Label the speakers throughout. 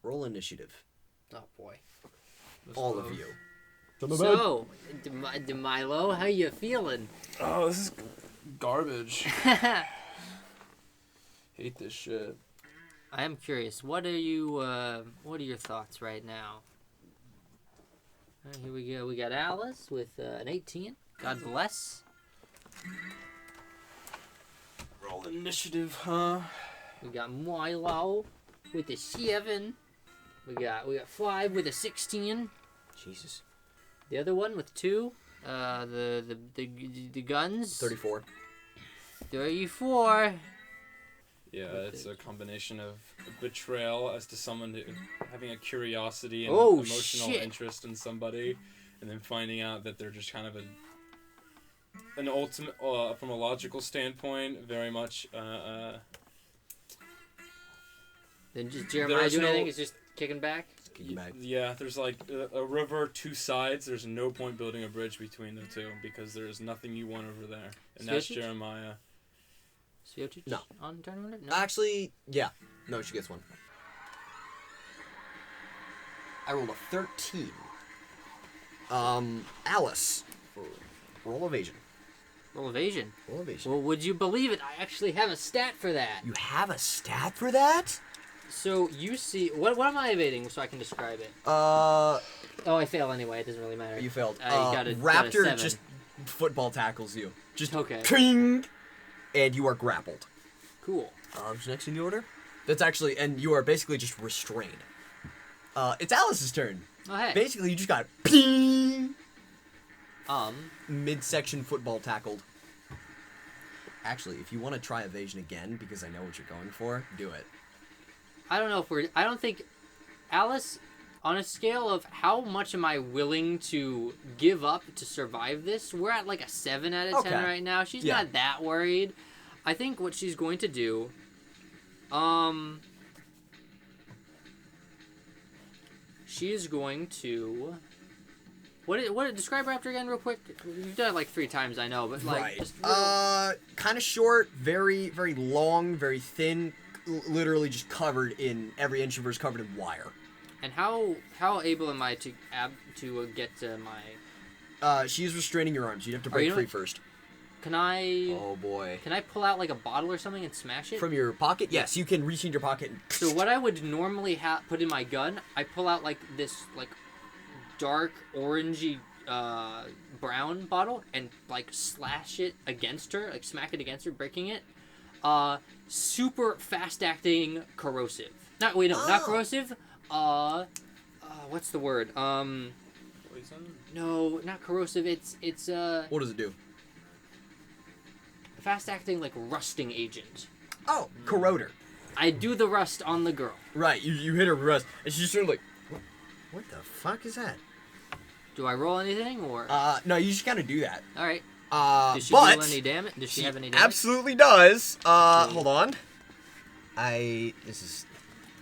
Speaker 1: Roll initiative.
Speaker 2: Oh, boy.
Speaker 1: All of you.
Speaker 2: So, Milo, how you feeling?
Speaker 3: Oh, this is garbage. Hate this shit.
Speaker 2: I am curious. What are your thoughts right now? Here we go. We got Alice with an 18. God bless.
Speaker 3: Roll initiative, huh?
Speaker 2: We got Milo with a 7. We got 5 with a 16.
Speaker 1: Jesus.
Speaker 2: The other one with 2. The guns.
Speaker 1: 34.
Speaker 2: 34.
Speaker 3: Yeah, it's a combination of betrayal as to someone having a curiosity and
Speaker 2: Oh,
Speaker 3: emotional
Speaker 2: shit.
Speaker 3: interest in somebody, and then finding out that they're just kind of an ultimate, from a logical standpoint, very much.
Speaker 2: Then just Jeremiah
Speaker 3: There's
Speaker 2: doing
Speaker 1: no-
Speaker 2: anything? Is just kicking back?
Speaker 3: Yeah, there's like a river, 2 sides. There's no point building a bridge between the two because there is nothing you want over there, and that's
Speaker 2: Switch?
Speaker 3: Jeremiah.
Speaker 2: Sviotic
Speaker 1: No.
Speaker 2: on turn order? No.
Speaker 1: Actually, yeah. No, she gets one. I rolled a 13. Alice. Roll evasion.
Speaker 2: Roll evasion.
Speaker 1: Roll evasion.
Speaker 2: Well, would you believe it? I actually have a stat for that.
Speaker 1: You have a stat for that?
Speaker 2: So you see, what am I evading so I can describe it? Oh, I fail anyway. It doesn't really matter.
Speaker 1: You failed.
Speaker 2: I got a
Speaker 1: Raptor
Speaker 2: 7.
Speaker 1: just football tackles you. Just
Speaker 2: Okay.
Speaker 1: Ping! And you are grappled.
Speaker 2: Cool.
Speaker 1: Who's next in the order? That's actually, and you are basically just restrained. It's Alice's turn.
Speaker 2: Oh hey.
Speaker 1: Basically, you just got ping! Midsection football tackled. Actually, if you want to try evasion again, because I know what you're going for, do it.
Speaker 2: I don't know if I don't think Alice, on a scale of how much am I willing to give up to survive this, we're at like a 7 out of 10
Speaker 1: Okay.
Speaker 2: right now. She's
Speaker 1: Yeah.
Speaker 2: not that worried. I think what she's going to do, she is going to, what describe Raptor again real quick? You've done it like 3 times, I know, but like,
Speaker 1: Right.
Speaker 2: just
Speaker 1: Kind of short, very, very long, very thin, literally just covered in, every inch of her is covered in wire.
Speaker 2: and how able am I to get to my,
Speaker 1: She is restraining your arms. You'd have to break
Speaker 2: you know
Speaker 1: free
Speaker 2: what?
Speaker 1: first.
Speaker 2: can I
Speaker 1: Oh boy.
Speaker 2: pull out like a bottle or something and smash it?
Speaker 1: From your pocket? Yes, you can reach in your pocket and...
Speaker 2: So what I would normally put in my gun, I pull out like this like dark orangey brown bottle and like slash it against her, like smack it against her, breaking it. Super fast acting corrosive. Not corrosive. What's the word?
Speaker 3: Poison?
Speaker 2: No, not corrosive. It's
Speaker 1: What does it do?
Speaker 2: fast acting like rusting agent.
Speaker 1: Oh, corroder.
Speaker 2: I do the rust on the girl.
Speaker 1: Right, you hit her with rust, and she's sort of like, what the fuck is that?
Speaker 2: Do I roll anything or?
Speaker 1: No, you just gotta do that.
Speaker 2: All right. Does she
Speaker 1: But
Speaker 2: deal any damage? Does she have any damage?
Speaker 1: absolutely does. Hold on. This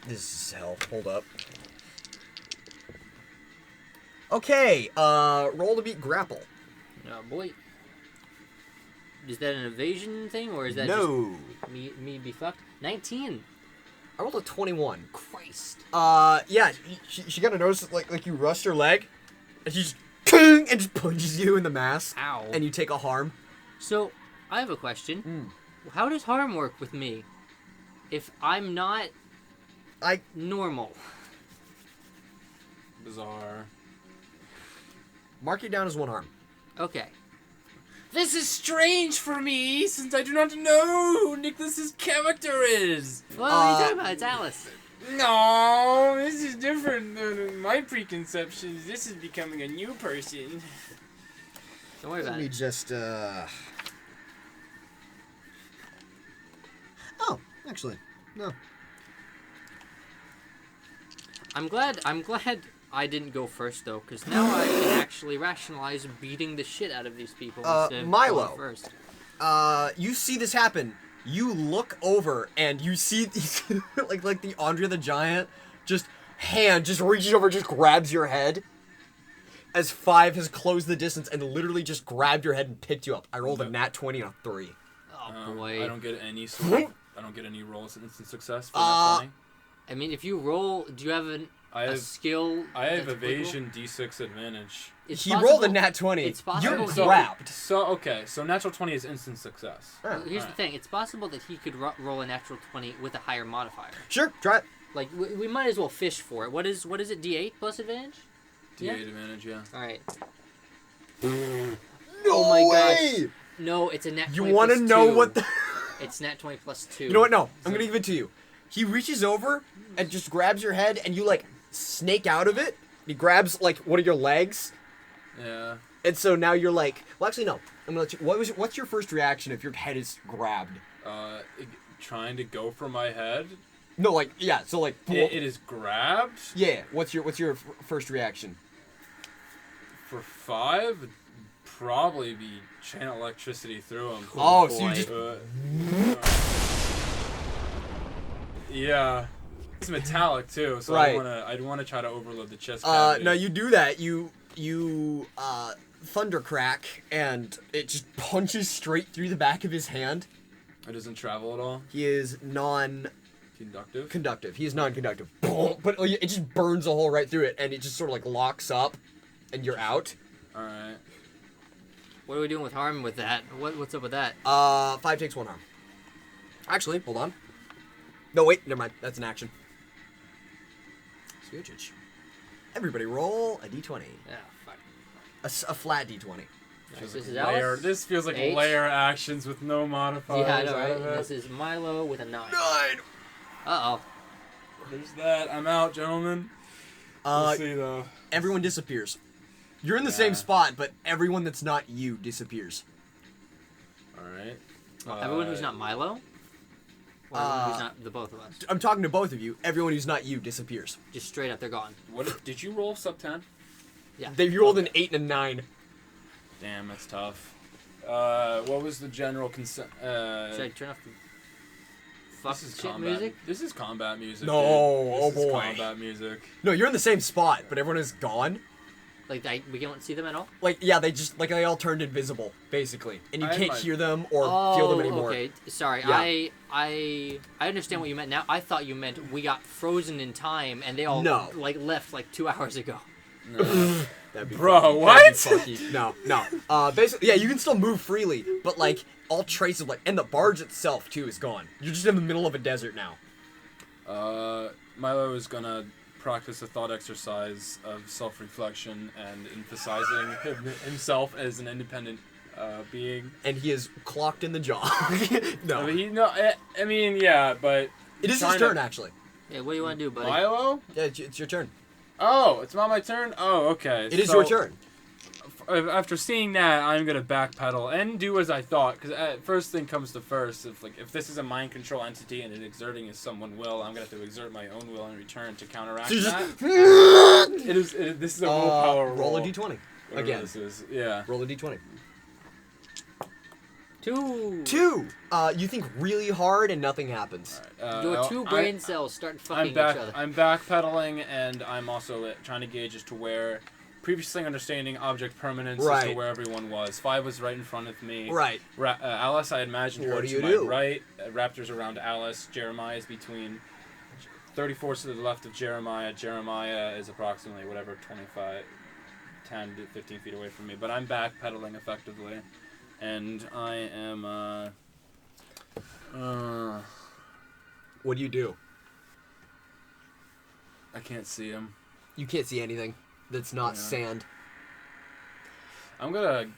Speaker 1: is hell. Hold up. Okay, roll to beat grapple.
Speaker 2: Oh boy. Is that an evasion thing or is that
Speaker 1: No.
Speaker 2: just me be fucked? 19.
Speaker 1: I rolled a 21.
Speaker 2: Christ.
Speaker 1: Yeah, she kind of notices, like you rust her leg, and she just, and just punches you in the mask.
Speaker 2: Ow.
Speaker 1: And you take a harm.
Speaker 2: So, I have a question. How does harm work with me if I'm not normal?
Speaker 3: Bizarre.
Speaker 1: Mark it down as 1 harm.
Speaker 2: Okay.
Speaker 3: This is strange for me, since I do not know who Nicholas's character is.
Speaker 2: What are you talking about? It's Alice.
Speaker 3: No, this is different than my preconceptions. This is becoming a new person.
Speaker 2: Don't worry about
Speaker 1: Let me
Speaker 2: it.
Speaker 1: just, Oh, actually, no.
Speaker 2: I'm glad I didn't go first though, because now I can actually rationalize beating the shit out of these people instead of
Speaker 1: Milo.
Speaker 2: going first.
Speaker 1: You see this happen. You look over and you see like the Andre the Giant just reaches over, just grabs your head. As 5 has closed the distance and literally just grabbed your head and picked you up. I rolled a nat 20 and a 3.
Speaker 2: Oh boy.
Speaker 3: I don't get any rolls in success for that funny.
Speaker 2: I mean, if you roll, do you have a skill?
Speaker 3: I have
Speaker 2: that's applicable?
Speaker 3: evasion D6 advantage.
Speaker 2: It's
Speaker 1: He
Speaker 2: possible-
Speaker 1: rolled a nat 20.
Speaker 2: It's possible
Speaker 1: You're
Speaker 2: he-
Speaker 1: grabbed.
Speaker 3: So natural 20 is instant success.
Speaker 1: Oh,
Speaker 2: Here's the thing. It's possible that he could roll a natural 20 with a higher modifier.
Speaker 1: Sure, try it.
Speaker 2: Like, we might as well fish for it. What is it, D8 plus advantage?
Speaker 3: D8 advantage, yeah.
Speaker 2: Alright.
Speaker 1: No
Speaker 2: Oh my
Speaker 1: way!
Speaker 2: gosh. No, it's a nat 20
Speaker 1: You want to
Speaker 2: plus
Speaker 1: know
Speaker 2: 2.
Speaker 1: what the...
Speaker 2: It's nat 20 plus 2.
Speaker 1: You know what? No, I'm gonna give it to you. He reaches over and just grabs your head, and you like snake out of it. He grabs like one of your legs,
Speaker 3: Yeah.
Speaker 1: and so now you're like, well, actually no. I'm gonna let you. What's your first reaction if your head is grabbed?
Speaker 3: Trying to go for my head.
Speaker 1: No, like yeah. So like,
Speaker 3: It is grabbed.
Speaker 1: yeah. What's your first reaction?
Speaker 3: For 5, it'd probably be channel electricity through him.
Speaker 1: Oh, so you
Speaker 2: boy.
Speaker 1: just
Speaker 3: yeah. It's metallic too, so
Speaker 1: Right.
Speaker 3: I'd wanna try to overload the chest cavity.
Speaker 1: no, you do that. You thunder crack, and it just punches straight through the back of his hand.
Speaker 3: It doesn't travel at all.
Speaker 1: He is non-conductive.
Speaker 3: Conductive.
Speaker 1: He is non-conductive. But it just burns a hole right through it, and it just sort of like locks up, and you're out.
Speaker 3: All right.
Speaker 2: What are we doing with harm with that? What's up with that?
Speaker 1: 5 takes 1 harm. Actually, hold on. No, wait, never mind. That's an action. Scoochage. Everybody roll a d20.
Speaker 2: Yeah, fuck.
Speaker 1: A flat d20.
Speaker 2: This is
Speaker 3: Layer.
Speaker 2: Alice.
Speaker 3: This feels like
Speaker 2: 8.
Speaker 3: layer actions with no modifiers.
Speaker 2: Yeah, I know,
Speaker 3: out
Speaker 2: right?
Speaker 3: of it.
Speaker 2: This is Milo with a 9.
Speaker 1: 9!
Speaker 2: Uh-oh.
Speaker 3: There's that. I'm out, gentlemen. We'll see though.
Speaker 1: Everyone disappears. You're in the
Speaker 3: Yeah.
Speaker 1: same spot, but everyone that's not you disappears.
Speaker 3: All right.
Speaker 2: Everyone who's not Milo? Or everyone who's not the both of us?
Speaker 1: I'm talking to both of you. Everyone who's not you disappears.
Speaker 2: Just straight up, they're gone.
Speaker 3: Did you roll sub 10?
Speaker 2: Yeah.
Speaker 1: They rolled an 8 and a 9.
Speaker 3: Damn, that's tough. What was the general consent?
Speaker 2: Should I turn off the fuck
Speaker 3: This is
Speaker 2: shit
Speaker 3: combat
Speaker 2: music?
Speaker 3: This is combat music.
Speaker 1: No,
Speaker 3: dude.
Speaker 1: oh
Speaker 3: This is
Speaker 1: boy.
Speaker 3: combat music.
Speaker 1: No, you're in the same spot, but everyone is gone.
Speaker 2: Like, we can't see them at all?
Speaker 1: Like, yeah, they all turned invisible, basically, and you
Speaker 3: I
Speaker 1: can't
Speaker 3: might-
Speaker 1: hear them or feel them anymore.
Speaker 2: Okay. Sorry.
Speaker 1: Yeah.
Speaker 2: I understand what you meant now. I thought you meant we got frozen in time and they all
Speaker 1: No.
Speaker 2: like left like 2 hours ago.
Speaker 3: No.
Speaker 1: That'd be
Speaker 3: Bro,
Speaker 1: funky.
Speaker 3: what?
Speaker 1: That'd be funky. No. Basically, yeah, you can still move freely, but like all traces, like, and the barge itself too is gone. You're just in the middle of a desert now.
Speaker 3: Milo is gonna practice a thought exercise of self-reflection and emphasizing himself as an independent being.
Speaker 1: And he is clocked in the jaw. No,
Speaker 3: I mean, yeah, but
Speaker 1: it is his
Speaker 3: trying
Speaker 1: turn
Speaker 3: to-
Speaker 1: actually.
Speaker 2: Yeah, what do you want to do, buddy?
Speaker 3: Milo?
Speaker 1: Yeah, it's your turn.
Speaker 3: Oh, it's not my turn? Oh, okay.
Speaker 1: It is
Speaker 3: So,
Speaker 1: your turn.
Speaker 3: After seeing that, I'm gonna backpedal and do as I thought. Because first thing comes to first. If this is a mind control entity and it exerting is someone will, I'm gonna have to exert my own will in return to counteract
Speaker 1: So you
Speaker 3: that.
Speaker 1: just
Speaker 3: This is a willpower
Speaker 1: roll a
Speaker 3: roll.
Speaker 1: d20
Speaker 3: Whatever
Speaker 1: again.
Speaker 3: This is. Yeah.
Speaker 1: Roll a d20.
Speaker 2: 2.
Speaker 1: 2. You think really hard and nothing happens.
Speaker 2: Your 2 brain cells start fucking
Speaker 3: I'm
Speaker 2: each other.
Speaker 3: I'm backpedaling, and I'm also trying to gauge as to where, previously understanding object permanence as to
Speaker 1: Right.
Speaker 3: where everyone was. 5 was right in front of me.
Speaker 1: Right.
Speaker 3: Alice, I imagined her
Speaker 1: What do
Speaker 3: to
Speaker 1: you
Speaker 3: my
Speaker 1: do?
Speaker 3: right. Raptors around Alice. Jeremiah is between 34 to the left of Jeremiah. Jeremiah is approximately 10 to 15 feet away from me. But I'm backpedaling effectively, and I am.
Speaker 1: What do you do?
Speaker 3: I can't see him.
Speaker 1: You can't see anything that's not
Speaker 3: Yeah.
Speaker 1: sand.
Speaker 3: I'm gonna.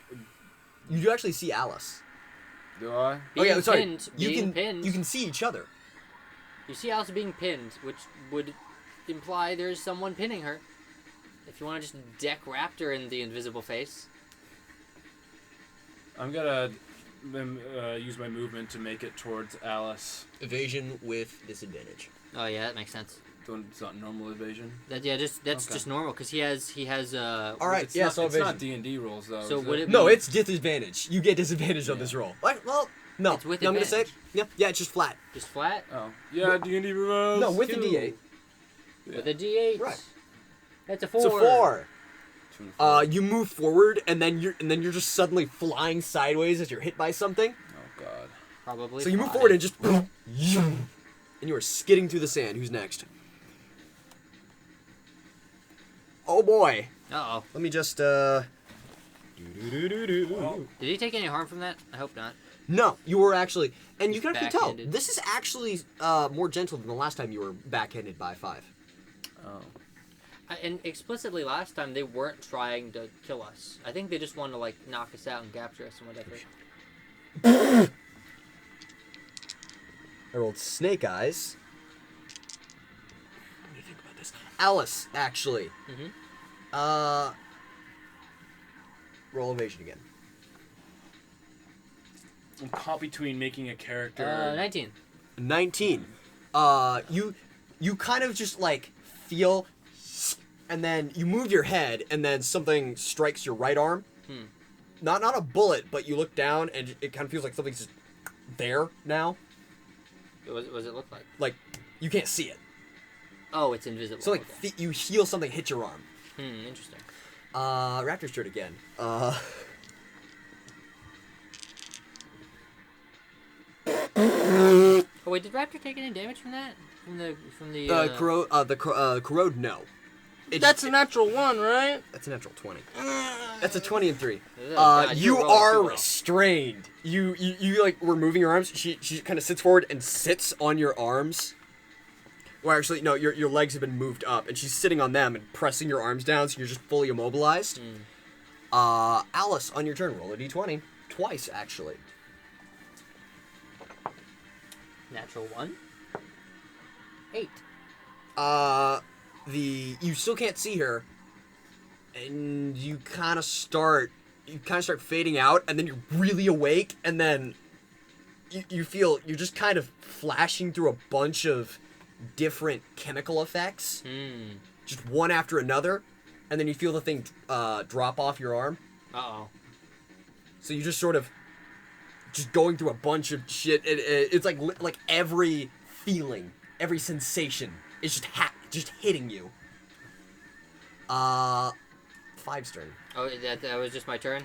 Speaker 1: You do actually see Alice.
Speaker 3: Do I?
Speaker 2: Being
Speaker 1: sorry.
Speaker 2: pinned,
Speaker 1: You
Speaker 2: being
Speaker 1: can
Speaker 2: pinned.
Speaker 1: you can see each other.
Speaker 2: You see Alice being pinned, which would imply there's someone pinning her. If you want to just deck Raptor in the invisible face.
Speaker 3: I'm gonna use my movement to make it towards Alice.
Speaker 1: Evasion with disadvantage.
Speaker 2: Oh yeah, that makes sense.
Speaker 3: It's not normal evasion.
Speaker 2: That's
Speaker 3: Okay.
Speaker 2: just normal because he has
Speaker 1: All right,
Speaker 3: It's
Speaker 1: yeah,
Speaker 3: not,
Speaker 1: so
Speaker 3: it's
Speaker 1: evasion.
Speaker 3: not D&D rules though.
Speaker 2: So
Speaker 3: is
Speaker 2: would
Speaker 3: it?
Speaker 2: it
Speaker 1: No,
Speaker 2: be-
Speaker 1: it's disadvantage. You get disadvantage on this roll. Well, no.
Speaker 2: It's with
Speaker 1: No, I'm gonna say,
Speaker 2: advantage.
Speaker 1: yeah, it's just flat.
Speaker 2: just flat
Speaker 3: Oh, yeah, D&D rules.
Speaker 1: No, with the
Speaker 2: two.
Speaker 1: D8.
Speaker 2: with a D8?
Speaker 1: Right.
Speaker 2: That's a 4.
Speaker 1: It's a 4.
Speaker 3: 2 and 4.
Speaker 1: You move forward, and then you're just suddenly flying sideways as you're hit by something.
Speaker 3: Oh god.
Speaker 2: Probably.
Speaker 1: So you move
Speaker 2: 5.
Speaker 1: forward and just, and you are skidding through the sand. Who's next? Oh boy.
Speaker 2: Uh-oh.
Speaker 1: Let me just
Speaker 2: Did he take any harm from that? I hope not.
Speaker 1: No, you were actually, and you
Speaker 2: He's
Speaker 1: can actually tell,
Speaker 2: backhanded.
Speaker 1: this is actually more gentle than the last time you were backhanded by 5.
Speaker 3: Oh.
Speaker 2: And explicitly last time, they weren't trying to kill us. I think they just wanted to, like, knock us out and capture us and whatever.
Speaker 1: I rolled snake eyes. What do you think about this? Alice, actually.
Speaker 2: Mm-hmm.
Speaker 1: Roll evasion again.
Speaker 3: I'm caught between making a character.
Speaker 2: 19.
Speaker 1: 19. You kind of just, like, feel, and then you move your head, and then something strikes your right arm. Not a bullet, but you look down, and it kind of feels like something's just there now.
Speaker 2: What does it look like?
Speaker 1: Like, you can't see it.
Speaker 2: Oh, it's invisible.
Speaker 1: So, like,
Speaker 2: okay.
Speaker 1: you feel something hit your arm.
Speaker 2: Interesting.
Speaker 1: Raptor's turn again.
Speaker 2: Oh, wait, did Raptor take any damage from that? From the
Speaker 1: Corrode, no.
Speaker 4: That's a natural 1, right?
Speaker 1: That's a natural 20. That's a 20 and 3.
Speaker 2: God,
Speaker 1: You
Speaker 2: you're rolling
Speaker 1: are
Speaker 2: too well.
Speaker 1: restrained. You like were moving your arms. She kind of sits forward and sits on your arms. Well, actually, no. Your legs have been moved up, and she's sitting on them and pressing your arms down, so you're just fully immobilized. Alice, on your turn, roll a d20 twice, actually.
Speaker 2: Natural 1. 8.
Speaker 1: You still can't see her, and you kind of start fading out, and then you're really awake, and then you feel you're just kind of flashing through a bunch of different chemical effects, just one after another, and then you feel the thing drop off your arm.
Speaker 2: Uh-oh.
Speaker 1: So you just sort of just going through a bunch of shit. It's like every feeling, every sensation is just hitting you. 5's turn.
Speaker 2: Oh, that was just my turn?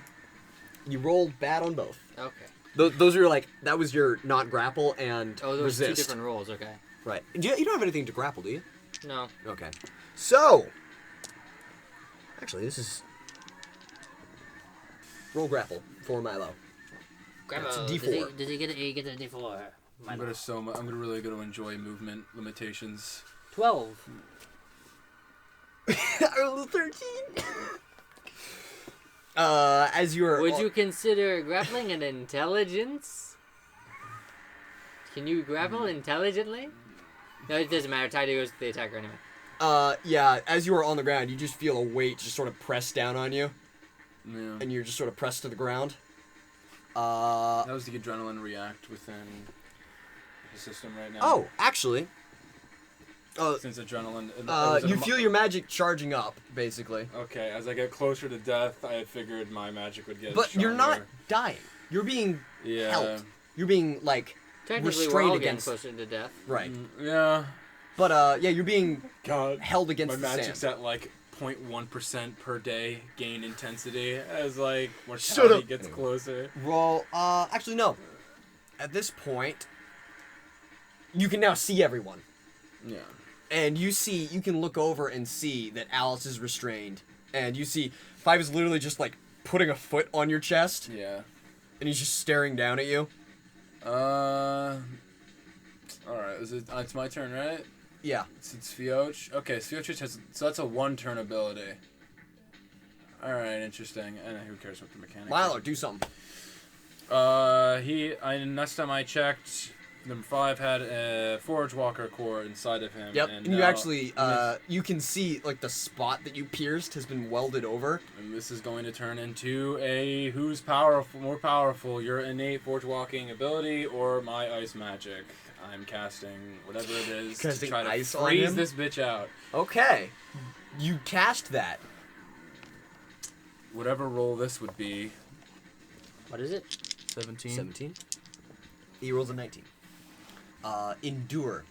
Speaker 1: You rolled bad on both.
Speaker 2: Okay.
Speaker 1: Those are like, that was your not grapple and
Speaker 2: Oh, those
Speaker 1: resist.
Speaker 2: two different rolls, okay.
Speaker 1: Right. You don't have anything to grapple, do you?
Speaker 2: No.
Speaker 1: Okay. So, actually, this is roll grapple for Milo.
Speaker 2: Grandma,
Speaker 1: That's a D4.
Speaker 2: Does he get a D4?
Speaker 3: I'm really gonna enjoy movement limitations.
Speaker 2: 12.
Speaker 1: I rolled a 13. As you're...
Speaker 2: Would you consider grappling an intelligence? Can you grapple intelligently? No, it doesn't matter. Tidy goes to the attacker anyway.
Speaker 1: Yeah, as you are on the ground, you just feel a weight just sort of press down on you.
Speaker 3: Yeah.
Speaker 1: And you're just sort of pressed to the ground.
Speaker 3: How does the adrenaline react within the system right now?
Speaker 1: Oh, actually...
Speaker 3: Since adrenaline...
Speaker 1: you feel your magic charging up, basically.
Speaker 3: Okay, as I get closer to death, I figured my magic would get
Speaker 1: But
Speaker 3: stronger.
Speaker 1: you're not dying. You're being held. You're being, like,
Speaker 2: Technically, we're
Speaker 1: restrained
Speaker 2: all getting
Speaker 1: against...
Speaker 2: closer to death.
Speaker 1: Right.
Speaker 3: Yeah.
Speaker 1: But, yeah, you're being
Speaker 3: God.
Speaker 1: held against
Speaker 3: My
Speaker 1: the
Speaker 3: magic's
Speaker 1: sand.
Speaker 3: at, like, 0.1% per day gain intensity as, like,
Speaker 1: Shut
Speaker 3: mortality
Speaker 1: up.
Speaker 3: gets closer.
Speaker 1: Roll, actually, no. At this point, you can now see everyone.
Speaker 3: Yeah.
Speaker 1: And you can look over and see that Alice is restrained. And you see 5 is literally just, like, putting a foot on your chest.
Speaker 3: Yeah.
Speaker 1: And he's just staring down at you.
Speaker 3: Alright, it's my turn, right?
Speaker 1: Yeah.
Speaker 3: It's Fioch. Okay, Fioch has... So that's a 1-turn ability. Alright, interesting. And who cares what the mechanic
Speaker 1: Milo, do something.
Speaker 3: Next time I checked, number 5 had a Forge Walker core inside of him.
Speaker 1: Yep,
Speaker 3: And
Speaker 1: and you
Speaker 3: now-
Speaker 1: actually, you can see, like, the spot that you pierced has been welded over.
Speaker 3: And this is going to turn into a who's more powerful, your innate Forge Walking ability or my ice magic. I'm casting whatever it is to
Speaker 1: Casting
Speaker 3: try to
Speaker 1: ice on
Speaker 3: freeze
Speaker 1: him?
Speaker 3: this bitch out.
Speaker 1: Okay. You cast that.
Speaker 3: Whatever roll this would be.
Speaker 2: What is it?
Speaker 4: 17.
Speaker 1: 17. He rolls a 19. Endure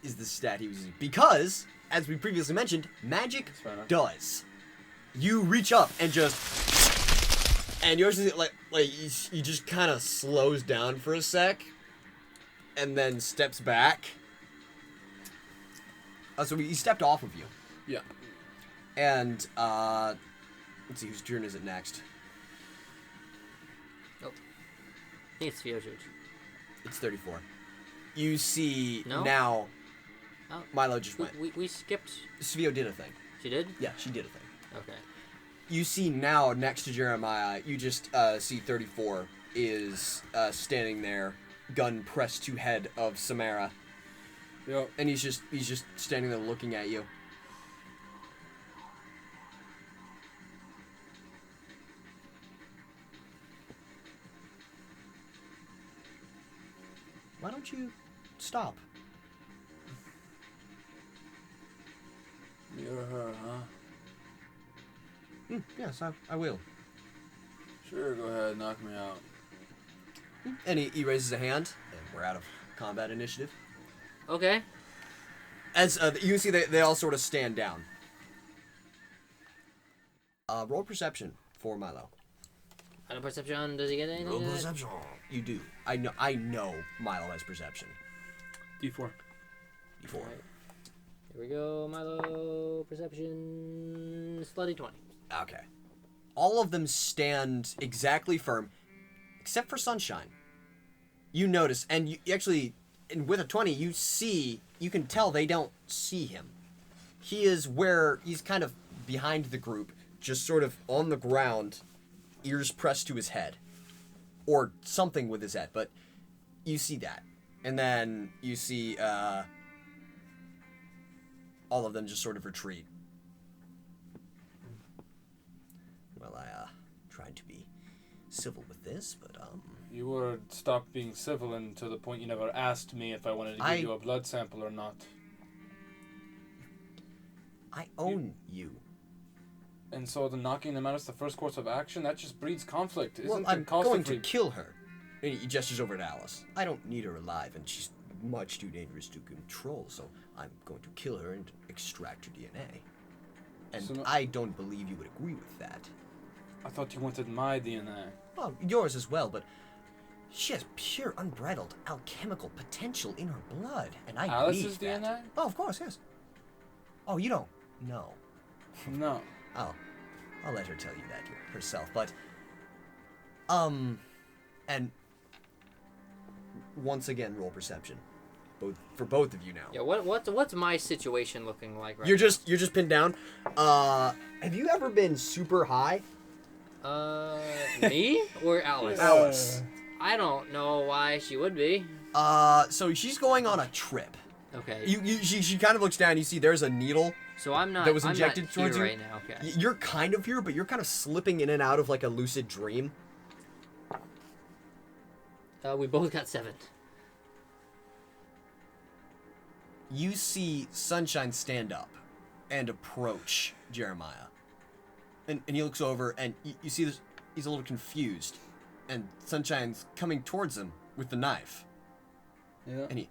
Speaker 1: is the stat he was using. Because, as we previously mentioned, magic
Speaker 3: fair enough.
Speaker 1: does. You reach up and just... And yours is like he just kind of slows down for a sec. And then steps back. So he stepped off of you.
Speaker 3: Yeah.
Speaker 1: And let's see, whose turn is it next?
Speaker 2: I think it's Theo's turn.
Speaker 1: It's 34. You see
Speaker 2: No?
Speaker 1: now.
Speaker 2: Oh.
Speaker 1: Milo just went.
Speaker 2: We skipped.
Speaker 1: Svio did a thing.
Speaker 2: She did?
Speaker 1: Yeah, she did a thing.
Speaker 2: Okay.
Speaker 1: You see now next to Jeremiah, you just see 34 is standing there, gun pressed to head of Samara,
Speaker 3: Yep.
Speaker 1: and he's just standing there looking at you. Why don't you stop?
Speaker 3: You're her, huh?
Speaker 1: Yes, I will.
Speaker 3: Sure, go ahead, knock me out.
Speaker 1: And he raises a hand, and we're out of combat initiative.
Speaker 2: Okay.
Speaker 1: As you see, they all sort of stand down. Roll perception for Milo.
Speaker 2: On a perception, does he get anything?
Speaker 1: Roll
Speaker 2: to that?
Speaker 1: perception. You do. I know Milo has perception.
Speaker 3: D4.
Speaker 1: D4.
Speaker 2: Alright. Here we go, Milo. Perception. Slutty 20.
Speaker 1: Okay. All of them stand exactly firm, except for Sunshine. You notice, and you actually, and with a 20, you can tell they don't see him. He is where he's kind of behind the group, just sort of on the ground, ears pressed to his head. Or something with his head, but you see that. And then you see all of them just sort of retreat. Well, I tried to be civil with this, but
Speaker 3: You were stopped being civil and to the point you never asked me if I wanted to give you a blood sample or not.
Speaker 1: I own you.
Speaker 3: And so the knocking them out is the first course of action? That just breeds conflict. Isn't
Speaker 1: Well,
Speaker 3: it
Speaker 1: I'm
Speaker 3: constantly...
Speaker 1: going to kill her. And he gestures over to Alice. I don't need her alive, and she's much too dangerous to control, so I'm going to kill her and extract her DNA. And
Speaker 3: So no-
Speaker 1: I don't believe you would agree with that.
Speaker 3: I thought you wanted my DNA.
Speaker 1: Well, yours as well, but she has pure, unbridled alchemical potential in her blood, and I
Speaker 3: Alice's
Speaker 1: need that.
Speaker 3: DNA?
Speaker 1: Oh, of course, yes. Oh, you don't know.
Speaker 3: No.
Speaker 1: I'll let her tell you that herself, but and once again, roll perception, for both of you now.
Speaker 2: Yeah. What's my situation looking like right
Speaker 1: You're just pinned down. Have you ever been super high?
Speaker 2: now? Me or Alice?
Speaker 1: Alice.
Speaker 2: I don't know why she would be.
Speaker 1: So she's going on a trip.
Speaker 2: Okay.
Speaker 1: She kind of looks down. You see, there's a needle.
Speaker 2: So I'm not.
Speaker 1: That was
Speaker 2: I'm
Speaker 1: injected
Speaker 2: not
Speaker 1: towards
Speaker 2: here
Speaker 1: you?
Speaker 2: right now. Okay.
Speaker 1: You're kind of here, but you're kind of slipping in and out of like a lucid dream.
Speaker 2: We both got 7.
Speaker 1: You see Sunshine stand up and approach Jeremiah. And he looks over, and you see this, he's a little confused. And Sunshine's coming towards him with the knife.
Speaker 3: Yeah.
Speaker 1: And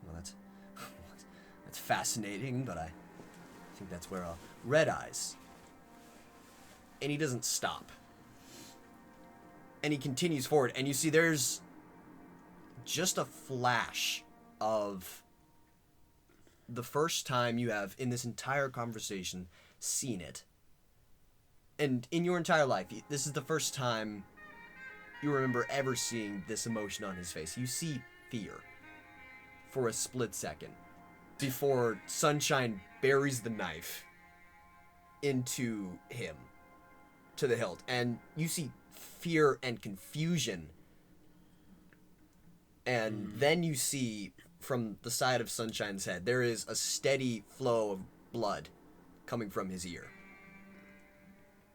Speaker 1: well, that's fascinating, but I think that's where Redeyes. And he doesn't stop. And he continues forward, and you see there's just a flash of the first time you have, in this entire conversation, seen it. And in your entire life, this is the first time you remember ever seeing this emotion on his face. You see fear for a split second before Sunshine buries the knife into him to the hilt. And you see fear and confusion. And then you see from the side of Sunshine's head, there is a steady flow of blood coming from his ear.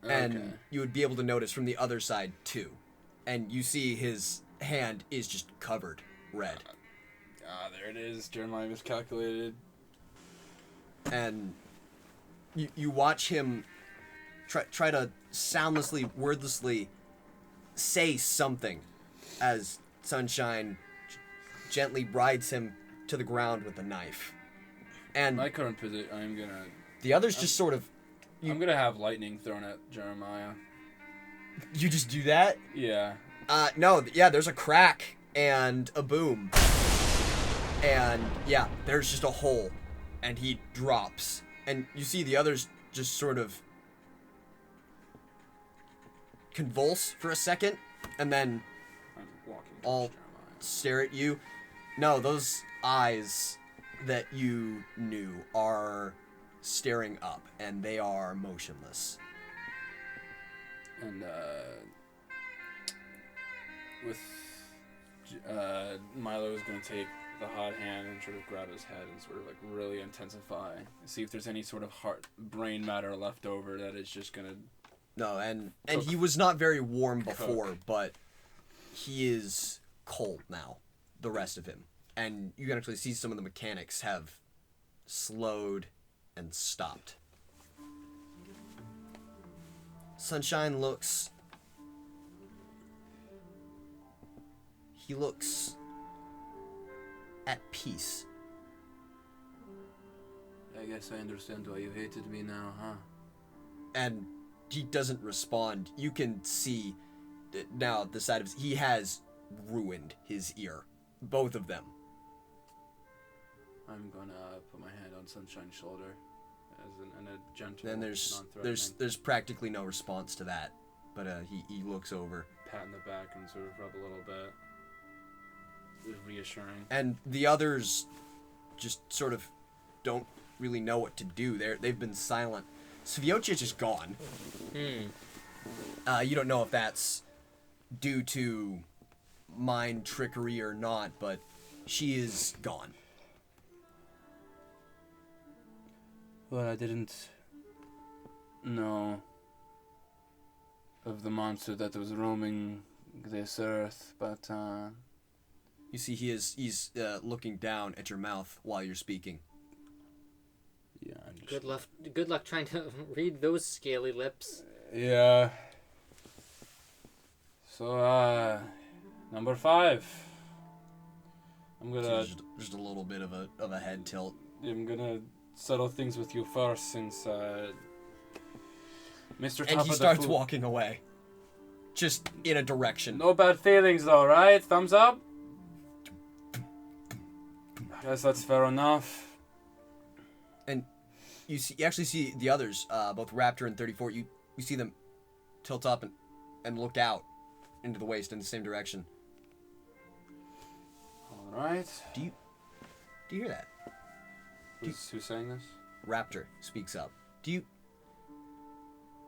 Speaker 1: And you would be able to notice from the other side too. And you see his hand is just covered red.
Speaker 3: Ah, there it is. Jeremiah miscalculated.
Speaker 1: And you watch him try to soundlessly, wordlessly say something as Sunshine gently rides him to the ground with the knife. And
Speaker 3: My current position, I'm gonna
Speaker 1: the others just sort of...
Speaker 3: I'm gonna have lightning thrown at Jeremiah.
Speaker 1: You just do that?
Speaker 3: Yeah.
Speaker 1: No, yeah, there's a crack and a boom. And, yeah, there's just a hole. And he drops. And you see the others just sort of convulse for a second, and then
Speaker 3: I'm walking
Speaker 1: all
Speaker 3: towards Jeremiah.
Speaker 1: stare at you. No, those eyes that you knew are staring up, and they are motionless.
Speaker 3: And with Milo is gonna take the hot hand and sort of grab his head and sort of like really intensify, see if there's any sort of brain matter left over that is just gonna.
Speaker 1: No, and
Speaker 3: Cook.
Speaker 1: he was not very warm before, but he is cold now, the rest of him. And you can actually see some of the mechanics have slowed and stopped. Sunshine looks... He looks at peace.
Speaker 3: I guess I understand why you hated me now, huh?
Speaker 1: And he doesn't respond. You can see that now the side of... He has ruined his ear. Both of them.
Speaker 3: I'm gonna put my hand on Sunshine's shoulder, in a gentle,
Speaker 1: Then
Speaker 3: non-threatening
Speaker 1: there's practically no response to that, but he looks over,
Speaker 3: pat in the back and sort of rub a little bit. It's reassuring.
Speaker 1: and the others just sort of don't really know what to do. They've been silent. Svjocic is gone. You don't know if that's due to mind trickery or not, but she is gone.
Speaker 3: Well, I didn't know of the monster that was roaming this earth, but
Speaker 1: You see, he's looking down at your mouth while you're speaking.
Speaker 3: yeah, I'm just...
Speaker 2: Good luck trying to read those scaly lips.
Speaker 3: Yeah. So, number 5. I'm
Speaker 1: So
Speaker 3: gonna
Speaker 1: just a little bit of a head tilt.
Speaker 3: I'm gonna settle things with you first, since Mr. Top
Speaker 1: And
Speaker 3: of
Speaker 1: he
Speaker 3: the
Speaker 1: starts
Speaker 3: food-
Speaker 1: walking away. Just in a direction.
Speaker 3: No bad feelings though, right? Thumbs up? Guess that's fair enough.
Speaker 1: And you actually see the others, both Raptor and 34. You see them tilt up and look out into the waste in the same direction.
Speaker 3: Alright.
Speaker 1: Do you hear that?
Speaker 3: Who's saying this?
Speaker 1: Raptor speaks up.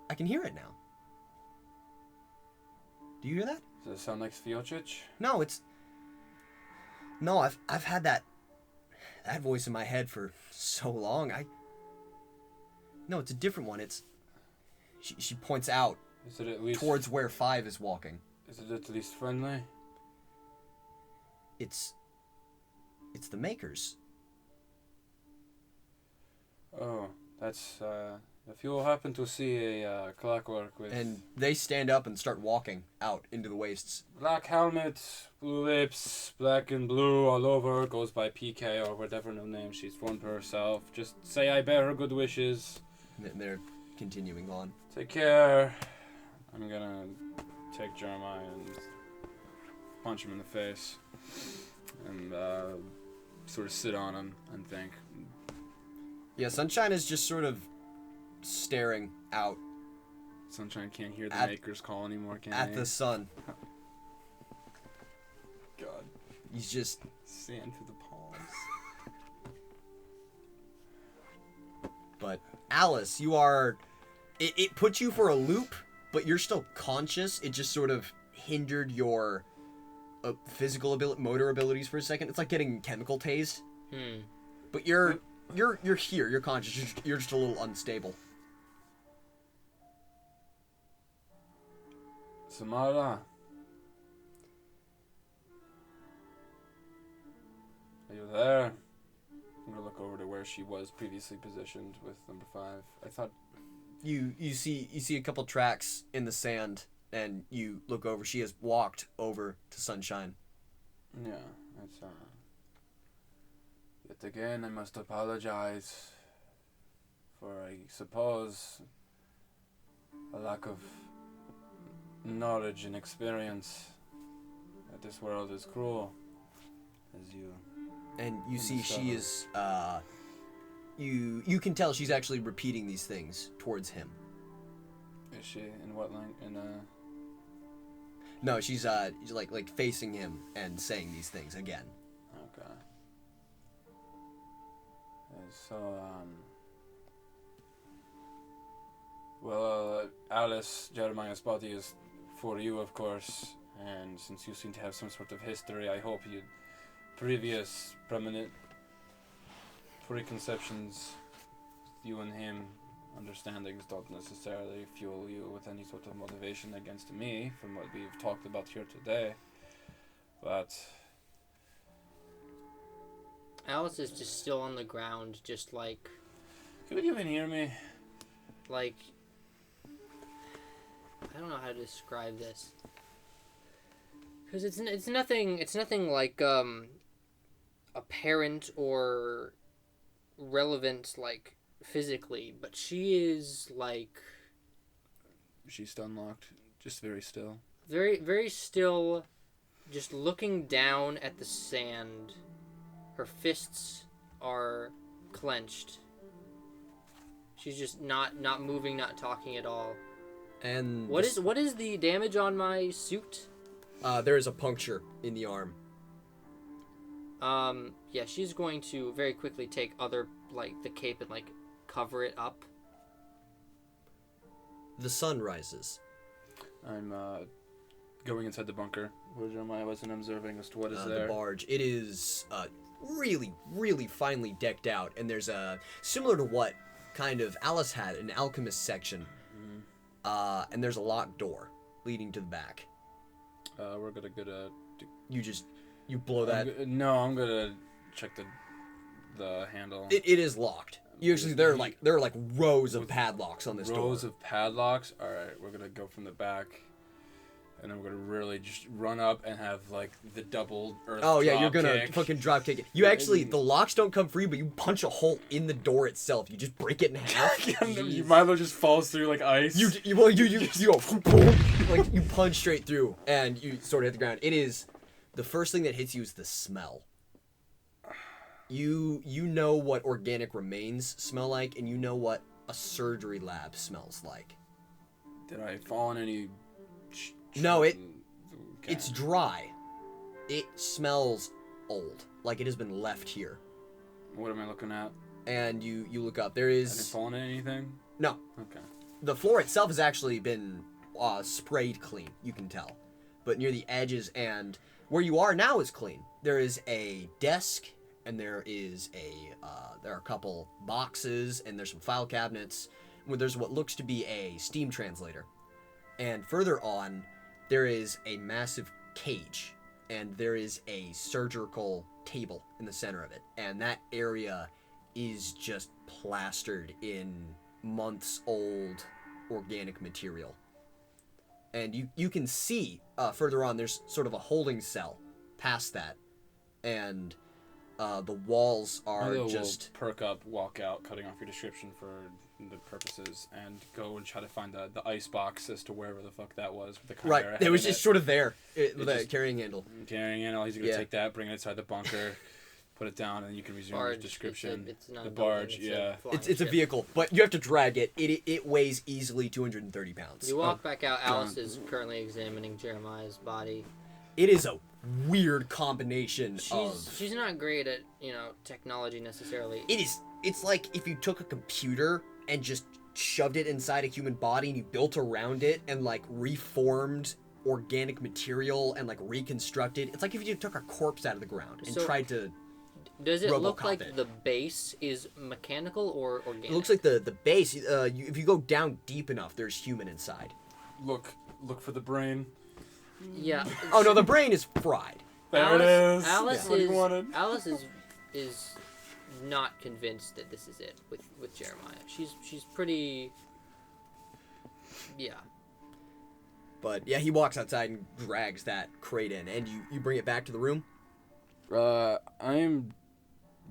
Speaker 1: I can hear it now. Do you hear that?
Speaker 3: Does it sound like Svjocic?
Speaker 1: No, No, I've had that voice in my head for so long. No, it's a different one. She points out
Speaker 3: Is it at least
Speaker 1: towards where 5 is walking.
Speaker 3: Is it at least friendly?
Speaker 1: It's the Makers.
Speaker 3: Oh, that's if you happen to see a clockwork with
Speaker 1: And they stand up and start walking out into the wastes.
Speaker 3: black helmet, blue lips, black and blue all over, goes by PK or whatever no name she's formed for herself. Just say I bear her good wishes.
Speaker 1: And they're continuing on.
Speaker 3: Take care. I'm gonna take Jeremiah and punch him in the face. And sort of sit on him and think.
Speaker 1: Yeah, Sunshine is just sort of staring out
Speaker 3: Sunshine can't hear the
Speaker 1: At-
Speaker 3: Maker's call anymore, can
Speaker 1: at
Speaker 3: he?
Speaker 1: the sun.
Speaker 3: God.
Speaker 1: He's just...
Speaker 3: Sand through the palms.
Speaker 1: But Alice, you are... It put you for a loop, but you're still conscious. It just sort of hindered your physical motor abilities for a second. It's like getting chemical tased. But you're here. You're conscious. You're just a little unstable.
Speaker 3: Samara. Are you there? I'm gonna look over to where she was previously positioned with number 5. I thought...
Speaker 1: You see a couple tracks in the sand, and you look over. She has walked over to Sunshine.
Speaker 3: Yeah, it's yet again, I must apologize for, I suppose, a lack of knowledge and experience that this world is cruel, as you...
Speaker 1: And you see she is, you can tell she's actually repeating these things towards him.
Speaker 3: Is she in what language?
Speaker 1: No, she's like facing him and saying these things again.
Speaker 3: Okay. So well, Alice, Jeremiah's body is for you, of course, and since you seem to have some sort of history, I hope you previous prominent preconceptions, you and him, understandings don't necessarily fuel you with any sort of motivation against me, from what we've talked about here today. But
Speaker 2: Alice is just still on the ground, just like...
Speaker 3: could you even hear me?
Speaker 2: Like... I don't know how to describe this. Because it's nothing like, apparent or relevant, like, physically, but she is, like...
Speaker 3: She's stun locked, just very still.
Speaker 2: Very, very still, just looking down at the sand. Her fists are clenched. She's just not moving, not talking at all.
Speaker 1: And
Speaker 2: what is the damage on my suit?
Speaker 1: There is a puncture in the arm.
Speaker 2: Yeah, she's going to very quickly take the cape and, like, cover it up.
Speaker 1: The sun rises.
Speaker 3: I'm going inside the bunker where Jeremiah wasn't observing as to what is there.
Speaker 1: The barge. It is really, really finely decked out, and there's similar to what kind of Alice had, an alchemist section. Mm-hmm. And there's a locked door leading to the back.
Speaker 3: We're gonna go to...
Speaker 1: You blow that?
Speaker 3: I'm gonna check the handle.
Speaker 1: It is locked. There are like rows of padlocks on this door.
Speaker 3: Rows of padlocks? Alright, we're gonna go from the back. And then we're gonna really just run up and have, like, the double earth
Speaker 1: Oh, yeah,
Speaker 3: drop
Speaker 1: you're gonna
Speaker 3: kick.
Speaker 1: fucking drop kick it. You actually, the locks don't come free, but you punch a hole in the door itself. You just break it in half.
Speaker 3: Milo just falls through like ice.
Speaker 1: You go, boom, like, you punch straight through, and you sort of hit the ground. It is, the first thing that hits you is the smell. You know what organic remains smell like, and you know what a surgery lab smells like.
Speaker 3: Did I fall in any...
Speaker 1: No,
Speaker 3: Okay.
Speaker 1: it's dry. It smells old, like it has been left here.
Speaker 3: What am I looking at?
Speaker 1: And you look up. There
Speaker 3: I
Speaker 1: is...
Speaker 3: didn't fall in anything?
Speaker 1: No.
Speaker 3: Okay.
Speaker 1: The floor itself has actually been sprayed clean, you can tell. But near the edges and where you are now is clean. There is a desk, and there are a couple boxes, and there's some file cabinets, where there's what looks to be a steam translator. And further on, there is a massive cage, and there is a surgical table in the center of it. And that area is just plastered in months-old organic material. And you can see further on, there's sort of a holding cell past that. And the walls are just...
Speaker 3: Will perk up, walk out, cutting off your description for the purposes, and go and try to find the ice box as to wherever the fuck that was. With the
Speaker 1: right, it was just sort of there, the carrying handle.
Speaker 3: Carrying handle, he's going to take that, bring it inside the bunker, put it down, and you can resume your description.
Speaker 2: It's not
Speaker 3: the barge,
Speaker 1: It's a vehicle, but you have to drag it. It weighs easily 230 pounds.
Speaker 2: You walk back out. Alice is currently examining Jeremiah's body.
Speaker 1: It is a weird combination
Speaker 2: She's not great at, technology necessarily.
Speaker 1: It's like if you took a computer and just shoved it inside a human body and you built around it and, like, reformed organic material and, like, reconstructed. It's like if you took a corpse out of the ground and tried to...
Speaker 2: Does it look like the base is mechanical or organic?
Speaker 1: It looks like the base, if you go down deep enough, there's human inside.
Speaker 3: Look for the brain.
Speaker 2: Yeah.
Speaker 1: Oh, no, the brain is fried.
Speaker 3: There it is.
Speaker 2: Alice
Speaker 3: What you wanted.
Speaker 2: Alice is not convinced that this is it with Jeremiah. She's pretty... Yeah.
Speaker 1: But, yeah, he walks outside and drags that crate in, and you bring it back to the room?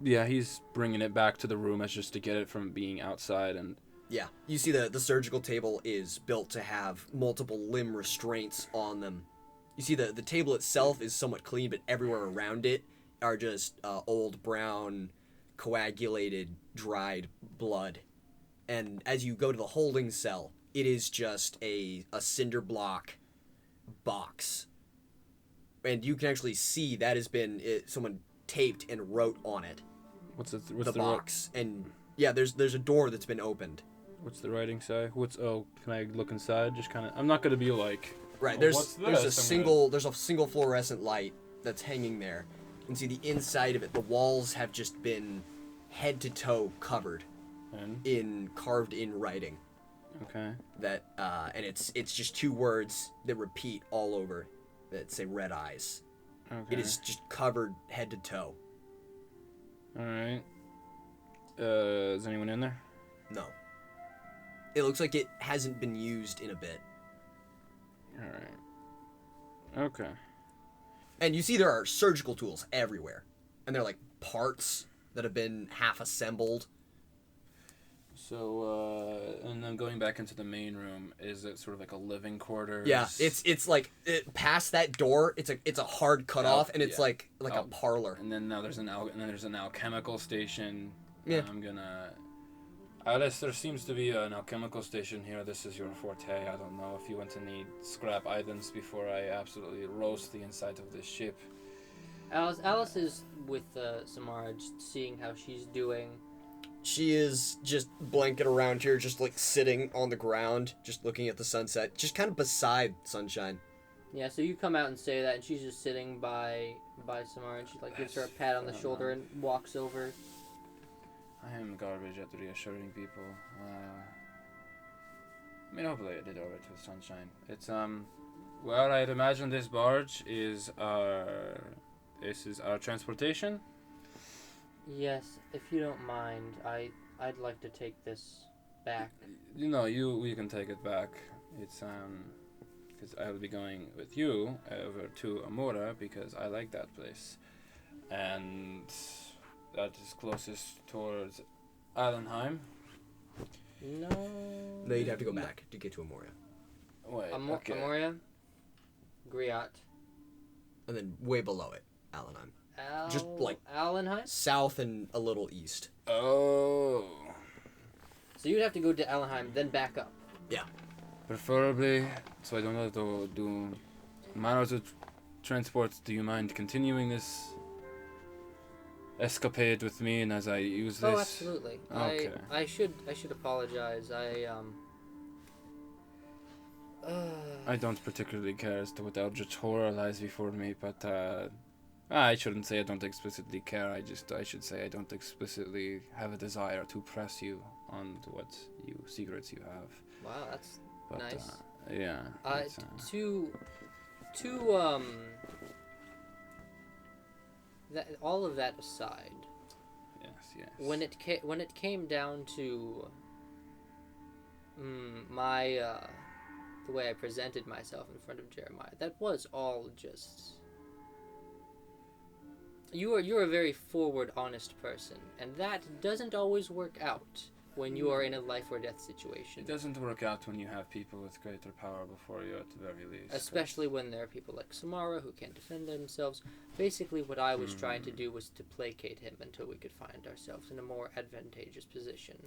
Speaker 3: He's bringing it back to the room as just to get it from being outside, and...
Speaker 1: Yeah, you see the surgical table is built to have multiple limb restraints on them. You see the table itself is somewhat clean, but everywhere around it are just old brown coagulated, dried blood. And as you go to the holding cell, it is just a cinder block box. And you can actually see that has been someone taped and wrote on it.
Speaker 3: What's the
Speaker 1: box? And yeah, there's a door that's been opened.
Speaker 3: What's the writing say? Can I look inside? Just kind of. I'm not gonna be like.
Speaker 1: Right.
Speaker 3: Oh,
Speaker 1: There's
Speaker 3: what's
Speaker 1: a single fluorescent light that's hanging there. You can see the inside of it. The walls have just been head to toe covered in carved in writing.
Speaker 3: Okay.
Speaker 1: That and it's just 2 words that repeat all over that say Redeyes.
Speaker 3: Okay.
Speaker 1: It is just covered head to toe.
Speaker 3: All right. Is anyone in there?
Speaker 1: No. It looks like it hasn't been used in a bit.
Speaker 3: All right. Okay.
Speaker 1: And you see there are surgical tools everywhere. And they're like parts that have been half assembled.
Speaker 3: So, and then going back into the main room, is it sort of like a living quarters?
Speaker 1: Yeah, it's like past that door. It's a hard cutoff, and it's like a parlor.
Speaker 3: And then now there's an alchemical station.
Speaker 1: Yeah.
Speaker 3: I'm gonna. Alice, there seems to be an alchemical station here. This is your forte. I don't know if you want to need scrap items before I absolutely roast the inside of this ship.
Speaker 2: Alice is with Samara, just seeing how she's doing.
Speaker 1: She is just blanket around here, just like sitting on the ground, just looking at the sunset, just kind of beside Sunshine.
Speaker 2: Yeah, so you come out and say that, and she's just sitting by Samara, and she like gives her a pat on the shoulder and walks over.
Speaker 3: I am garbage at reassuring people. I mean, hopefully I did alright with Sunshine. It's well, I'd imagine this barge is our transportation.
Speaker 2: Yes, if you don't mind, I'd like to take this back.
Speaker 3: We can take it back. It's because I will be going with you over to Amora because I like that place, and that is closest towards Allenheim.
Speaker 1: No, you'd have to go back to get to Amoria.
Speaker 3: Wait, okay.
Speaker 2: Amoria, Griot,
Speaker 1: and then way below it, Allenheim. Just like
Speaker 2: Allenheim?
Speaker 1: South and a little east.
Speaker 3: Oh.
Speaker 2: So you'd have to go to Allenheim, then back up.
Speaker 1: Yeah.
Speaker 3: Preferably, so I don't have to do miles of transport. Do you mind continuing this escapade with me, and as I use this?
Speaker 2: Oh, absolutely.
Speaker 3: Okay.
Speaker 2: I should apologize.
Speaker 3: I don't particularly care as to what eldritch horror lies before me, but I shouldn't say I don't explicitly care. I should say I don't explicitly have a desire to press you on to what secrets you have.
Speaker 2: Wow, that's nice.
Speaker 3: Yeah.
Speaker 2: All of that aside.
Speaker 3: Yes.
Speaker 2: When it came down to the way I presented myself in front of Jeremiah, that was all just. You're a very forward, honest person, and that doesn't always work out when you are in a life or death situation.
Speaker 3: It doesn't work out when you have people with greater power before you, at the very least.
Speaker 2: Especially when there are people like Samara who can't defend themselves. Basically, what I was trying to do was to placate him until we could find ourselves in a more advantageous position.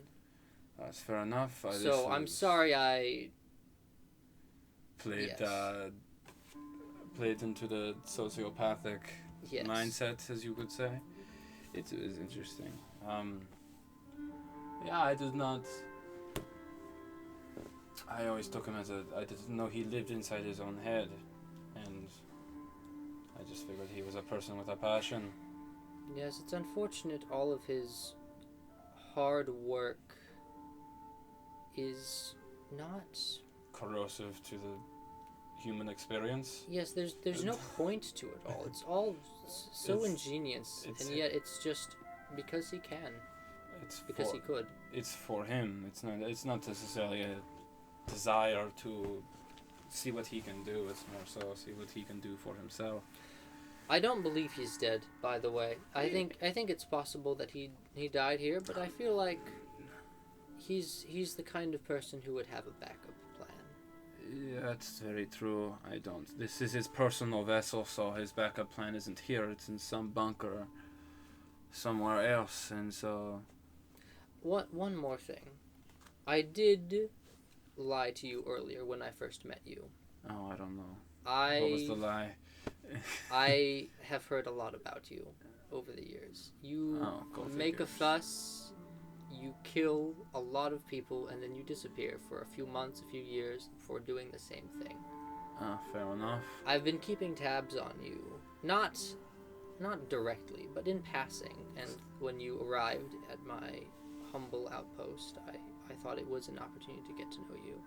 Speaker 3: That's fair enough.
Speaker 2: I'm sorry I
Speaker 3: played into the sociopathic mindset, as you could say. It is interesting. I did not. I always took him I didn't know he lived inside his own head, and I just figured he was a person with a passion.
Speaker 2: Yes, it's unfortunate all of his hard work is not
Speaker 3: corrosive to the human experience.
Speaker 2: Yes, there's no point to it all. It's all so ingenious, and yet it's just because he can. He could.
Speaker 3: It's for him. It's not necessarily a desire to see what he can do. It's more so see what he can do for himself.
Speaker 2: I don't believe he's dead, by the way. I think it's possible that he died here, but I feel like he's the kind of person who would have a backup plan.
Speaker 3: Yeah, that's very true. I don't. This is his personal vessel, so his backup plan isn't here. It's in some bunker somewhere else, and so.
Speaker 2: One more thing. I did lie to you earlier when I first met you.
Speaker 3: Oh, I don't know. What was the lie?
Speaker 2: I have heard a lot about you over the years. You make a fuss, you kill a lot of people, and then you disappear for a few months, a few years before doing the same thing.
Speaker 3: Fair enough.
Speaker 2: I've been keeping tabs on you. Not directly, but in passing. And when you arrived at my humble outpost, I thought it was an opportunity to get to know you.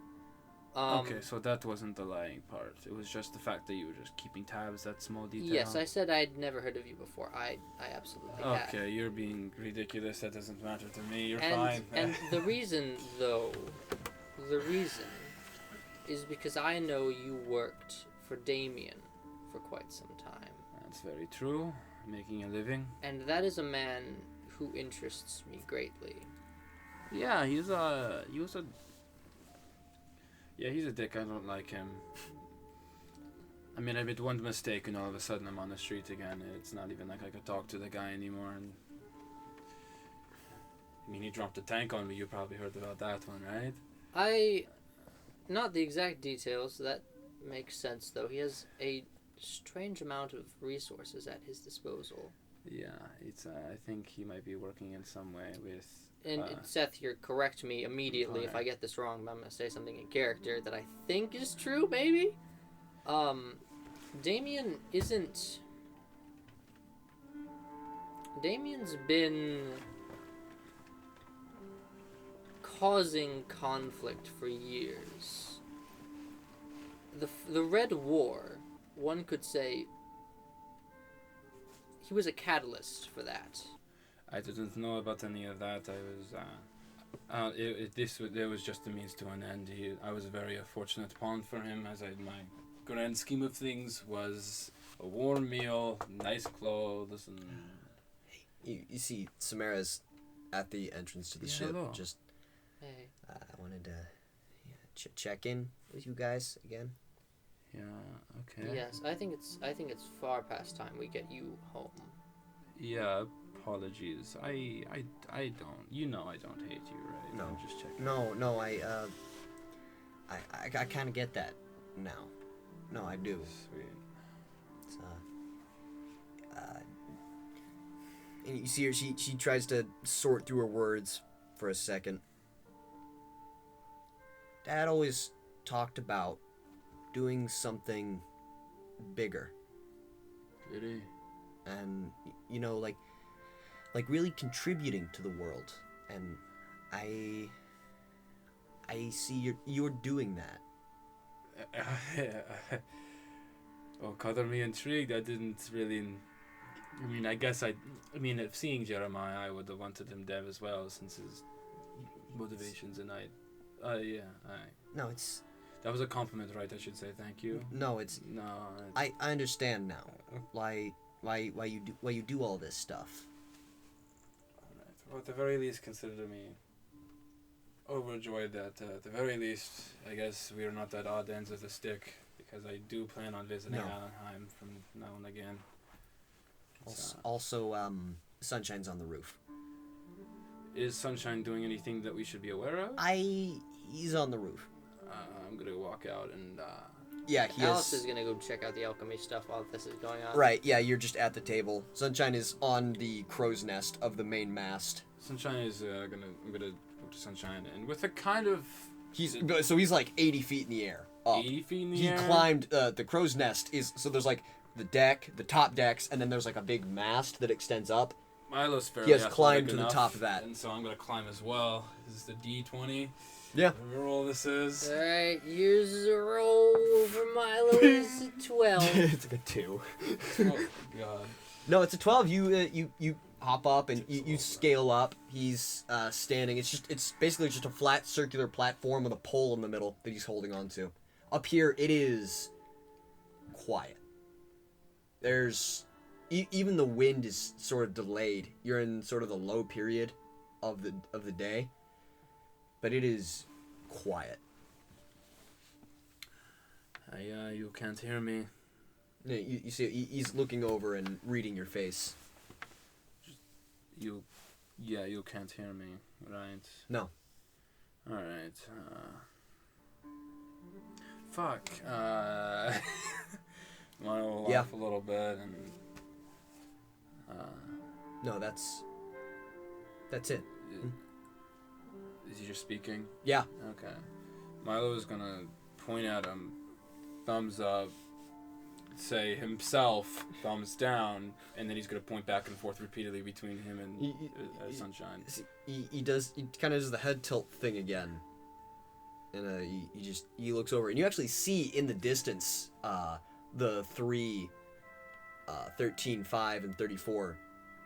Speaker 3: Okay, so that wasn't the lying part. It was just the fact that you were just keeping tabs, that small detail.
Speaker 2: Yes, I said I'd never heard of you before. I absolutely had.
Speaker 3: Okay, you're being ridiculous. That doesn't matter to me. You're
Speaker 2: and,
Speaker 3: fine.
Speaker 2: And the reason, though, is because I know you worked for Damien for quite some time.
Speaker 3: That's very true. Making a living.
Speaker 2: And that is a man who interests me greatly.
Speaker 3: Yeah, he's a dick. I don't like him. I mean, I made one mistake and all of a sudden I'm on the street again. It's not even like I could talk to the guy anymore. And I mean, he dropped a tank on me. You probably heard about that one, right?
Speaker 2: Not the exact details. That makes sense, though. He has a strange amount of resources at his disposal.
Speaker 3: Yeah, it's. I think he might be working in some way with.
Speaker 2: And Seth, here, correct me immediately if I get this wrong. But I'm gonna say something in character that I think is true, maybe. Damien isn't. Damien's been causing conflict for years. The Red War, one could say, he was a catalyst for that.
Speaker 3: I didn't know about any of that. It was just a means to an end. I was a very fortunate pawn for him, as my grand scheme of things was a warm meal, nice clothes, and.
Speaker 1: You see, Samara's at the entrance to the ship.
Speaker 3: Hello.
Speaker 1: Just,
Speaker 2: Hey.
Speaker 1: I wanted to check in with you guys again.
Speaker 3: Yeah. Okay.
Speaker 2: Yes, I think it's far past time we get you home.
Speaker 3: Yeah. Apologies. I don't. You know I don't hate you, right?
Speaker 1: No.
Speaker 3: I'm just checking.
Speaker 1: No, I kind of get that now. No, I do.
Speaker 3: Sweet.
Speaker 1: It's, and you see her, she tries to sort through her words for a second. Dad always talked about doing something bigger.
Speaker 3: Did he?
Speaker 1: And, you know, like really contributing to the world. And I see you're doing that.
Speaker 3: Well, color me intrigued. I didn't really. I mean, if seeing Jeremiah, I would have wanted him dead as well, since his motivations, and
Speaker 1: No, it's.
Speaker 3: That was a compliment, right? I should say thank you.
Speaker 1: No, it's.
Speaker 3: No.
Speaker 1: I understand now. Why you do all this stuff.
Speaker 3: Alright. Well, at the very least, consider me overjoyed that at the very least, I guess we are not at odd ends of the stick, because I do plan on visiting Allenheim from now and again.
Speaker 1: Also, Sunshine's on the roof.
Speaker 3: Is Sunshine doing anything that we should be aware of?
Speaker 1: He's on the roof.
Speaker 3: I'm gonna walk out and.
Speaker 1: Yeah, he
Speaker 2: Alice is gonna go check out the alchemy stuff while this is going on.
Speaker 1: Right. Yeah, you're just at the table. Sunshine is on the crow's nest of the main mast.
Speaker 3: Sunshine is I'm gonna go to Sunshine, and with a kind of.
Speaker 1: He's like 80 feet in the air. Up.
Speaker 3: 80 feet in the air.
Speaker 1: He climbed the crow's nest there's like the deck, the top decks, and then there's like a big mast that extends up.
Speaker 3: Milo's fairly
Speaker 1: He has climbed to
Speaker 3: enough,
Speaker 1: the top of that.
Speaker 3: And so I'm gonna climb as well. This is the D20.
Speaker 1: Yeah.
Speaker 3: Whatever roll this is.
Speaker 2: Alright, yours is a roll for Milo is a 12.
Speaker 1: It's like a 2.
Speaker 3: Oh god.
Speaker 1: No, it's a 12. You hop up and you scale up. He's standing. It's basically just a flat circular platform with a pole in the middle that he's holding on to. Up here, it is quiet. There's even the wind is sort of delayed. You're in sort of the low period of the day, but it is quiet.
Speaker 3: You can't hear me.
Speaker 1: You see, he's looking over and reading your face.
Speaker 3: You can't hear me, right?
Speaker 1: No.
Speaker 3: Alright, fuck, Milo will laugh a little bit, and,
Speaker 1: No, that's it.
Speaker 3: Is he just speaking?
Speaker 1: Yeah.
Speaker 3: Okay. Milo is gonna point at him, thumbs up, say himself, thumbs down, and then he's gonna point back and forth repeatedly between him and Sunshine.
Speaker 1: He kind of does the head tilt thing again, and he looks over, and you actually see in the distance the three 13, 5, and 34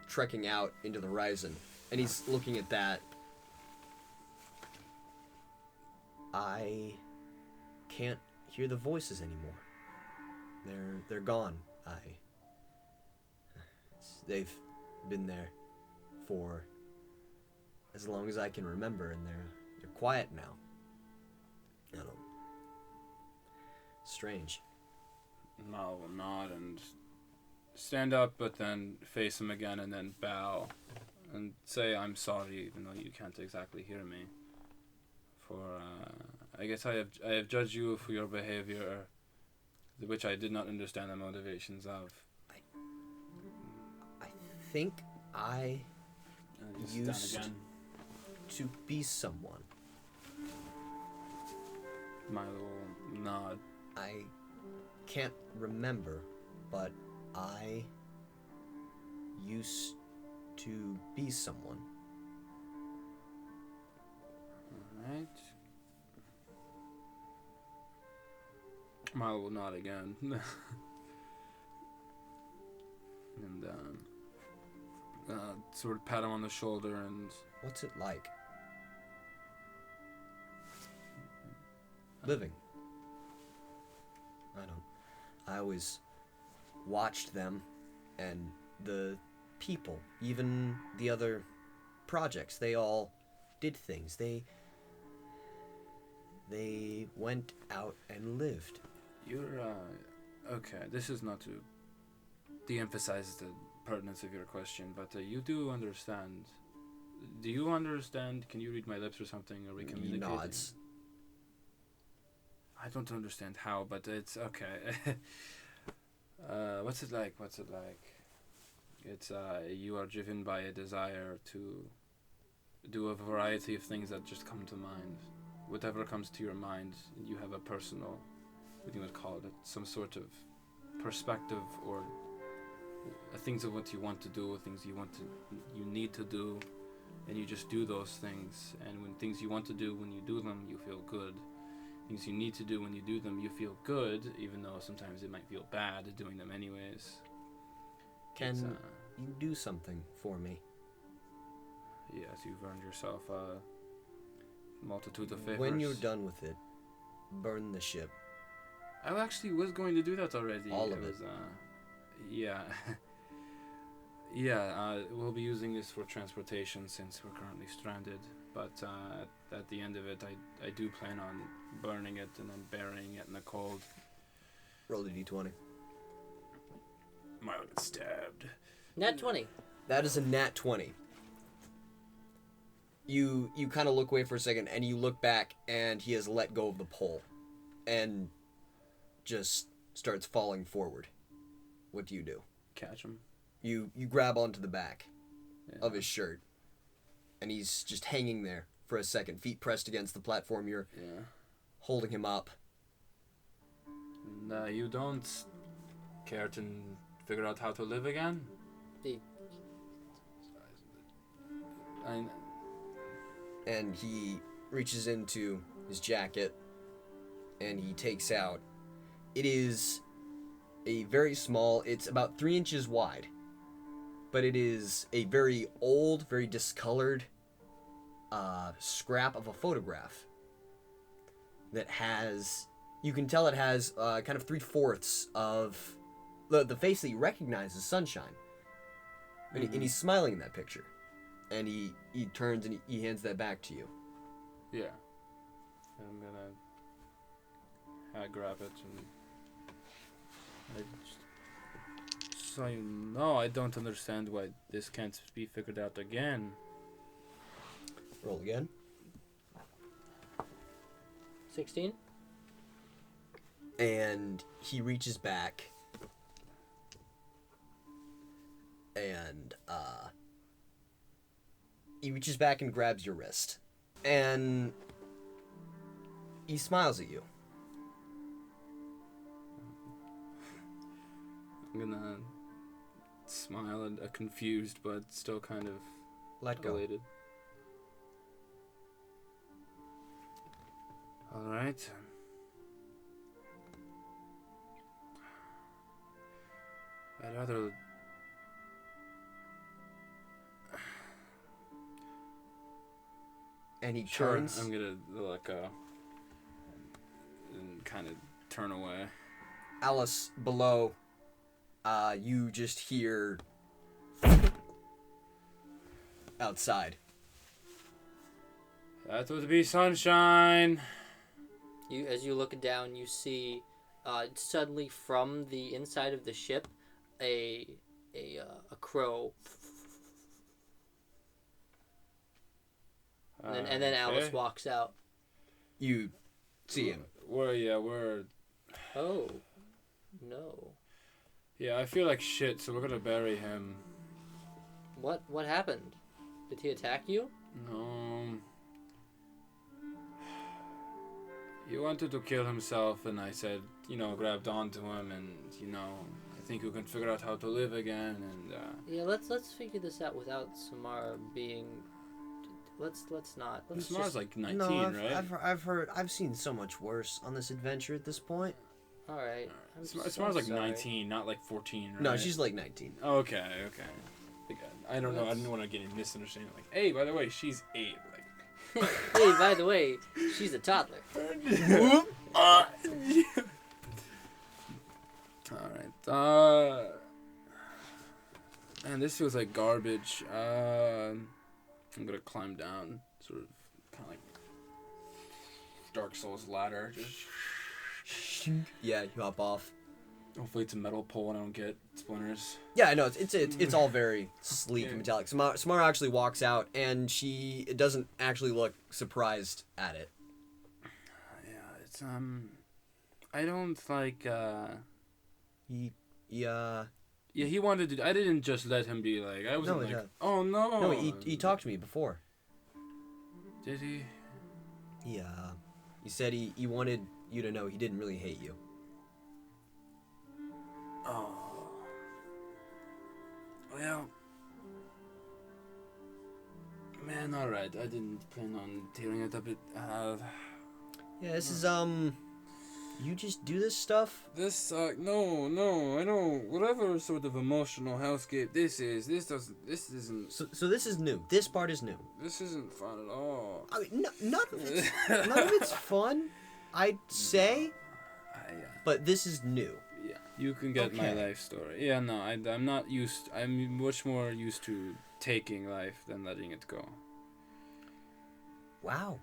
Speaker 1: trekking out into the horizon, and he's looking at that. I can't hear the voices anymore. They're gone. They've been there for as long as I can remember, and they're quiet now. I don't. Strange.
Speaker 3: Milo will nod and stand up, but then face him again, and then bow and say, "I'm sorry, even though you can't exactly hear me. For I guess I have judged you for your behavior, which I did not understand the motivations of."
Speaker 1: I think I used to be someone.
Speaker 3: Milo will nod.
Speaker 1: I can't remember, but I used to be someone.
Speaker 3: Alright. Milo will nod again. And sort of pat him on the shoulder and...
Speaker 1: What's it like? Living. I always watched them and the people, even the other projects. They all did things. They went out and lived.
Speaker 3: You're, okay, this is not to de-emphasize the pertinence of your question, but you do understand. Do you understand? Can you read my lips or something? Are we communicating?
Speaker 1: He nods.
Speaker 3: I don't understand how, but it's okay. What's it like? It's, you are driven by a desire to do a variety of things that just come to mind. Whatever comes to your mind, you have a personal, what you would call it, some sort of perspective or things of what you want to do, things you need to do, and you just do those things. And when things you want to do, when you do them, you feel good. Things you need to do, when you do them, you feel good, even though sometimes it might feel bad doing them anyways.
Speaker 1: Can you do something for me?
Speaker 3: Yes, you've earned yourself a multitude of favors.
Speaker 1: When you're done with it, burn the ship.
Speaker 3: I actually was going to do that already.
Speaker 1: All of it.
Speaker 3: Yeah. Yeah, we'll be using this for transportation since we're currently stranded. But at the end of it, I do plan on burning it and then burying it in the cold.
Speaker 1: Roll a d20.
Speaker 3: Milo gets stabbed.
Speaker 2: Nat 20.
Speaker 1: That is a nat 20. You kind of look away for a second, and you look back, and he has let go of the pole, and just starts falling forward. What do you do?
Speaker 3: Catch him.
Speaker 1: You grab onto the back of his shirt, and he's just hanging there for a second, feet pressed against the platform. You're holding him up.
Speaker 3: And, you don't care to figure out how to live again?
Speaker 1: And he reaches into his jacket, and he takes out. It is a very small, it's about 3 inches wide, but it is a very old, very discolored scrap of a photograph that has, you can tell it has kind of 3/4 of the face that you recognize as Sunshine. And he's smiling in that picture. And he turns and he hands that back to you.
Speaker 3: Yeah. I'm gonna grab it and I just so you know, I don't understand why this can't be figured out again.
Speaker 1: Roll again.
Speaker 2: 16.
Speaker 1: And he reaches back. And, he reaches back and grabs your wrist. And he smiles at you.
Speaker 3: I'm gonna smile and confused, but still kind of
Speaker 1: Let go.
Speaker 3: elated. All right. I'd rather.
Speaker 1: And he
Speaker 3: Sure,
Speaker 1: turns.
Speaker 3: I'm gonna let go and kind of turn away.
Speaker 1: Alice, below, you just hear outside.
Speaker 3: That would be sunshine.
Speaker 2: As you look down, you see suddenly from the inside of the ship a crow. And then Alice
Speaker 3: Okay.
Speaker 2: walks out.
Speaker 1: You see him.
Speaker 3: We're.
Speaker 2: Oh, no.
Speaker 3: Yeah, I feel like shit, so we're gonna bury him.
Speaker 2: What happened? Did he attack you?
Speaker 3: No. He wanted to kill himself, and I said, grabbed onto him, and, I think we can figure out how to live again, and,
Speaker 2: Yeah, let's figure this out without Samara being. Let's not. Let's
Speaker 3: Samara's
Speaker 2: just.
Speaker 3: like 19,
Speaker 1: No,
Speaker 3: right?
Speaker 1: I've seen so much worse on this adventure at this point.
Speaker 2: All right. I'm
Speaker 3: Samara's like
Speaker 2: sorry.
Speaker 3: 19, not like 14, right?
Speaker 1: No, she's like 19.
Speaker 3: Okay. I don't know, I didn't want to get any misunderstanding. Like, hey, by the way, she's 8. Like,
Speaker 2: Hey, by the way, she's a toddler.
Speaker 3: Alright, man, this feels like garbage. I'm gonna climb down, sort of, kind of like Dark Souls ladder. Just
Speaker 1: Yeah, you hop off.
Speaker 3: hopefully it's a metal pole and I don't get splinters.
Speaker 1: Yeah, I know it's all very sleek and metallic. Samara actually walks out, and she doesn't actually look surprised at it.
Speaker 3: Yeah, it's I don't like
Speaker 1: Yeah,
Speaker 3: he wanted to. I didn't just let him be like. I wasn't
Speaker 1: No,
Speaker 3: like,
Speaker 1: yeah.
Speaker 3: oh no.
Speaker 1: No, he talked to me before.
Speaker 3: Did he?
Speaker 1: He said he wanted you to know he didn't really hate you.
Speaker 3: Oh. Well. Man, alright. I didn't plan on tearing it up.
Speaker 1: Yeah, this is you just do this stuff?
Speaker 3: This no, I know whatever sort of emotional hellscape this isn't
Speaker 1: So this is new. This part is new.
Speaker 3: this isn't fun at all.
Speaker 1: I mean, none of it's fun, I'd say, but this is new.
Speaker 3: Yeah, you can get my
Speaker 1: Okay.
Speaker 3: life story. Yeah, no, I'm not used. I'm much more used to taking life than letting it go.
Speaker 1: Wow.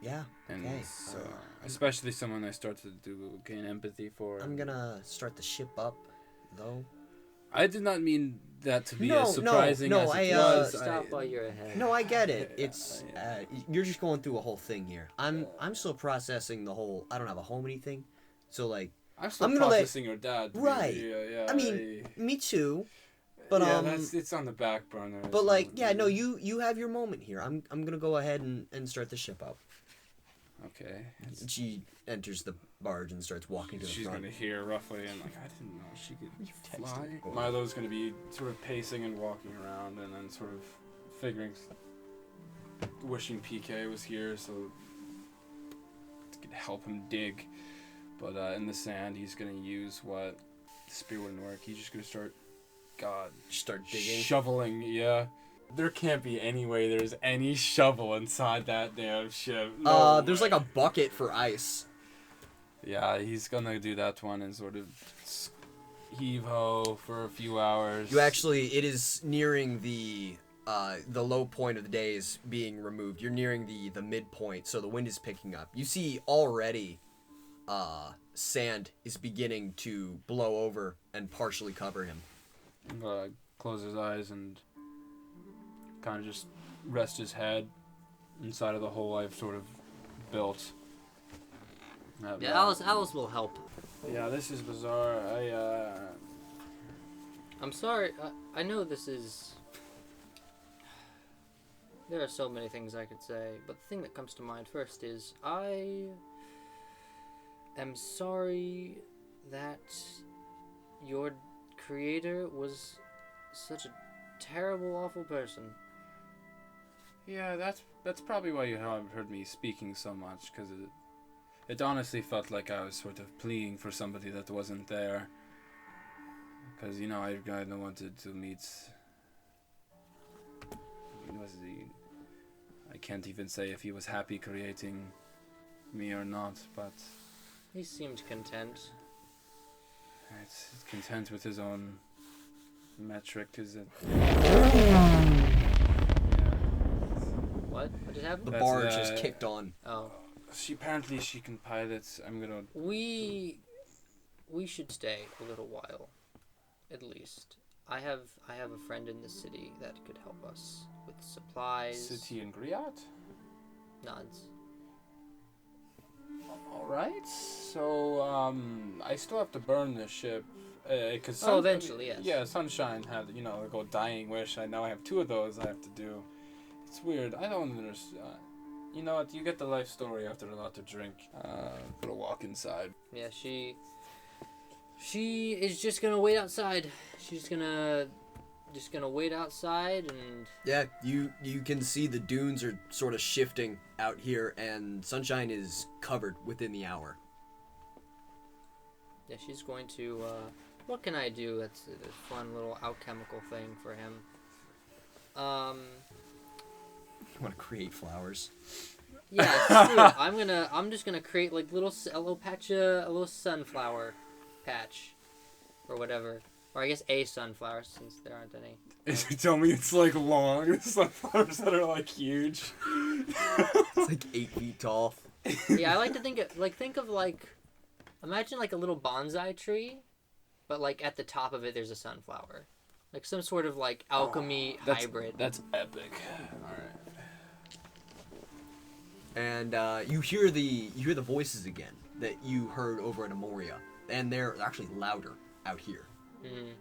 Speaker 1: Yeah.
Speaker 3: And
Speaker 1: Okay.
Speaker 3: so, especially someone I started to gain empathy for.
Speaker 1: I'm gonna start the ship up, though.
Speaker 3: I did not mean that to be
Speaker 1: No,
Speaker 3: as surprising
Speaker 1: no,
Speaker 3: as
Speaker 1: I,
Speaker 3: it was.
Speaker 2: Stop while you're ahead.
Speaker 1: No, I get it.
Speaker 3: Yeah,
Speaker 1: It's you're just going through a whole thing here. I'm still processing the whole. I don't have a home anything, so like.
Speaker 3: I'm still
Speaker 1: I'm gonna let-
Speaker 3: processing your dad.
Speaker 1: Right.
Speaker 3: Yeah.
Speaker 1: I mean, me too. But
Speaker 3: yeah, it's on the back burner.
Speaker 1: But like, yeah, no, you have your moment here. I'm gonna go ahead and start the ship up.
Speaker 3: Okay.
Speaker 1: She enters the barge and starts walking to the
Speaker 3: She's
Speaker 1: front.
Speaker 3: gonna hear roughly and like I didn't know she could fly.
Speaker 1: texted.
Speaker 3: Milo's gonna be sort of pacing and walking around and then sort of figuring, wishing PK was here so it could help him dig. But in the sand, he's gonna use what the spear wouldn't work. He's just gonna start,
Speaker 1: Start digging.
Speaker 3: shoveling. Yeah. There can't be any way there's any shovel inside that damn ship. No
Speaker 1: There's
Speaker 3: way.
Speaker 1: like a bucket for ice.
Speaker 3: Yeah, he's gonna do that one and sort of heave ho for a few hours.
Speaker 1: It is nearing the low point of the day is being removed. You're nearing the midpoint, so the wind is picking up. You see already, sand is beginning to blow over and partially cover him.
Speaker 3: close his eyes and kind of just rest his head inside of the hole I've sort of built.
Speaker 2: Yeah, Alice will help.
Speaker 3: Yeah, this is bizarre.
Speaker 2: I'm sorry. I know this is... There are so many things I could say, but the thing that comes to mind first is I am sorry that your creator was such a terrible, awful person.
Speaker 3: Yeah, that's probably why you haven't heard me speaking so much, because it honestly felt like I was sort of pleading for somebody that wasn't there. Because, you know, I kind of wanted to meet... I can't even say if he was happy creating me or not, but...
Speaker 2: He seemed content.
Speaker 3: It's content with his own metric, is it?
Speaker 2: What? What just happened?
Speaker 1: The barge is kicked on.
Speaker 2: Oh.
Speaker 3: She can pilot. I'm gonna...
Speaker 2: We should stay a little while, at least. I have a friend in the city that could help us with supplies.
Speaker 3: City in Griot?
Speaker 2: Nods.
Speaker 3: Alright, so, I still have to burn this ship. Cause
Speaker 2: Eventually, yes.
Speaker 3: Yeah, Sunshine had, go dying wish. I now have 2 of those I have to do. It's weird. I don't understand. You know what? You get the life story after a lot to drink. Gonna walk inside.
Speaker 2: Yeah, she is just gonna wait outside. She's gonna wait outside and...
Speaker 1: Yeah, you can see the dunes are sort of shifting out here, and Sunshine is covered within the hour.
Speaker 2: Yeah, she's going to, what can I do? That's a fun little alchemical thing for him.
Speaker 1: You want to create flowers?
Speaker 2: Yeah, screw it. I'm just gonna create like a little sunflower patch, or whatever. Or I guess a sunflower, since there aren't any.
Speaker 3: You tell me it's like long sunflowers that are like huge.
Speaker 1: It's like 8 feet tall.
Speaker 2: Yeah, I like to think of imagine like a little bonsai tree, but like at the top of it there's a sunflower, like some sort of like alchemy hybrid.
Speaker 3: That's epic. All right.
Speaker 1: And you hear the voices again that you heard over in Amoria, and they're actually louder out here.
Speaker 2: Mm.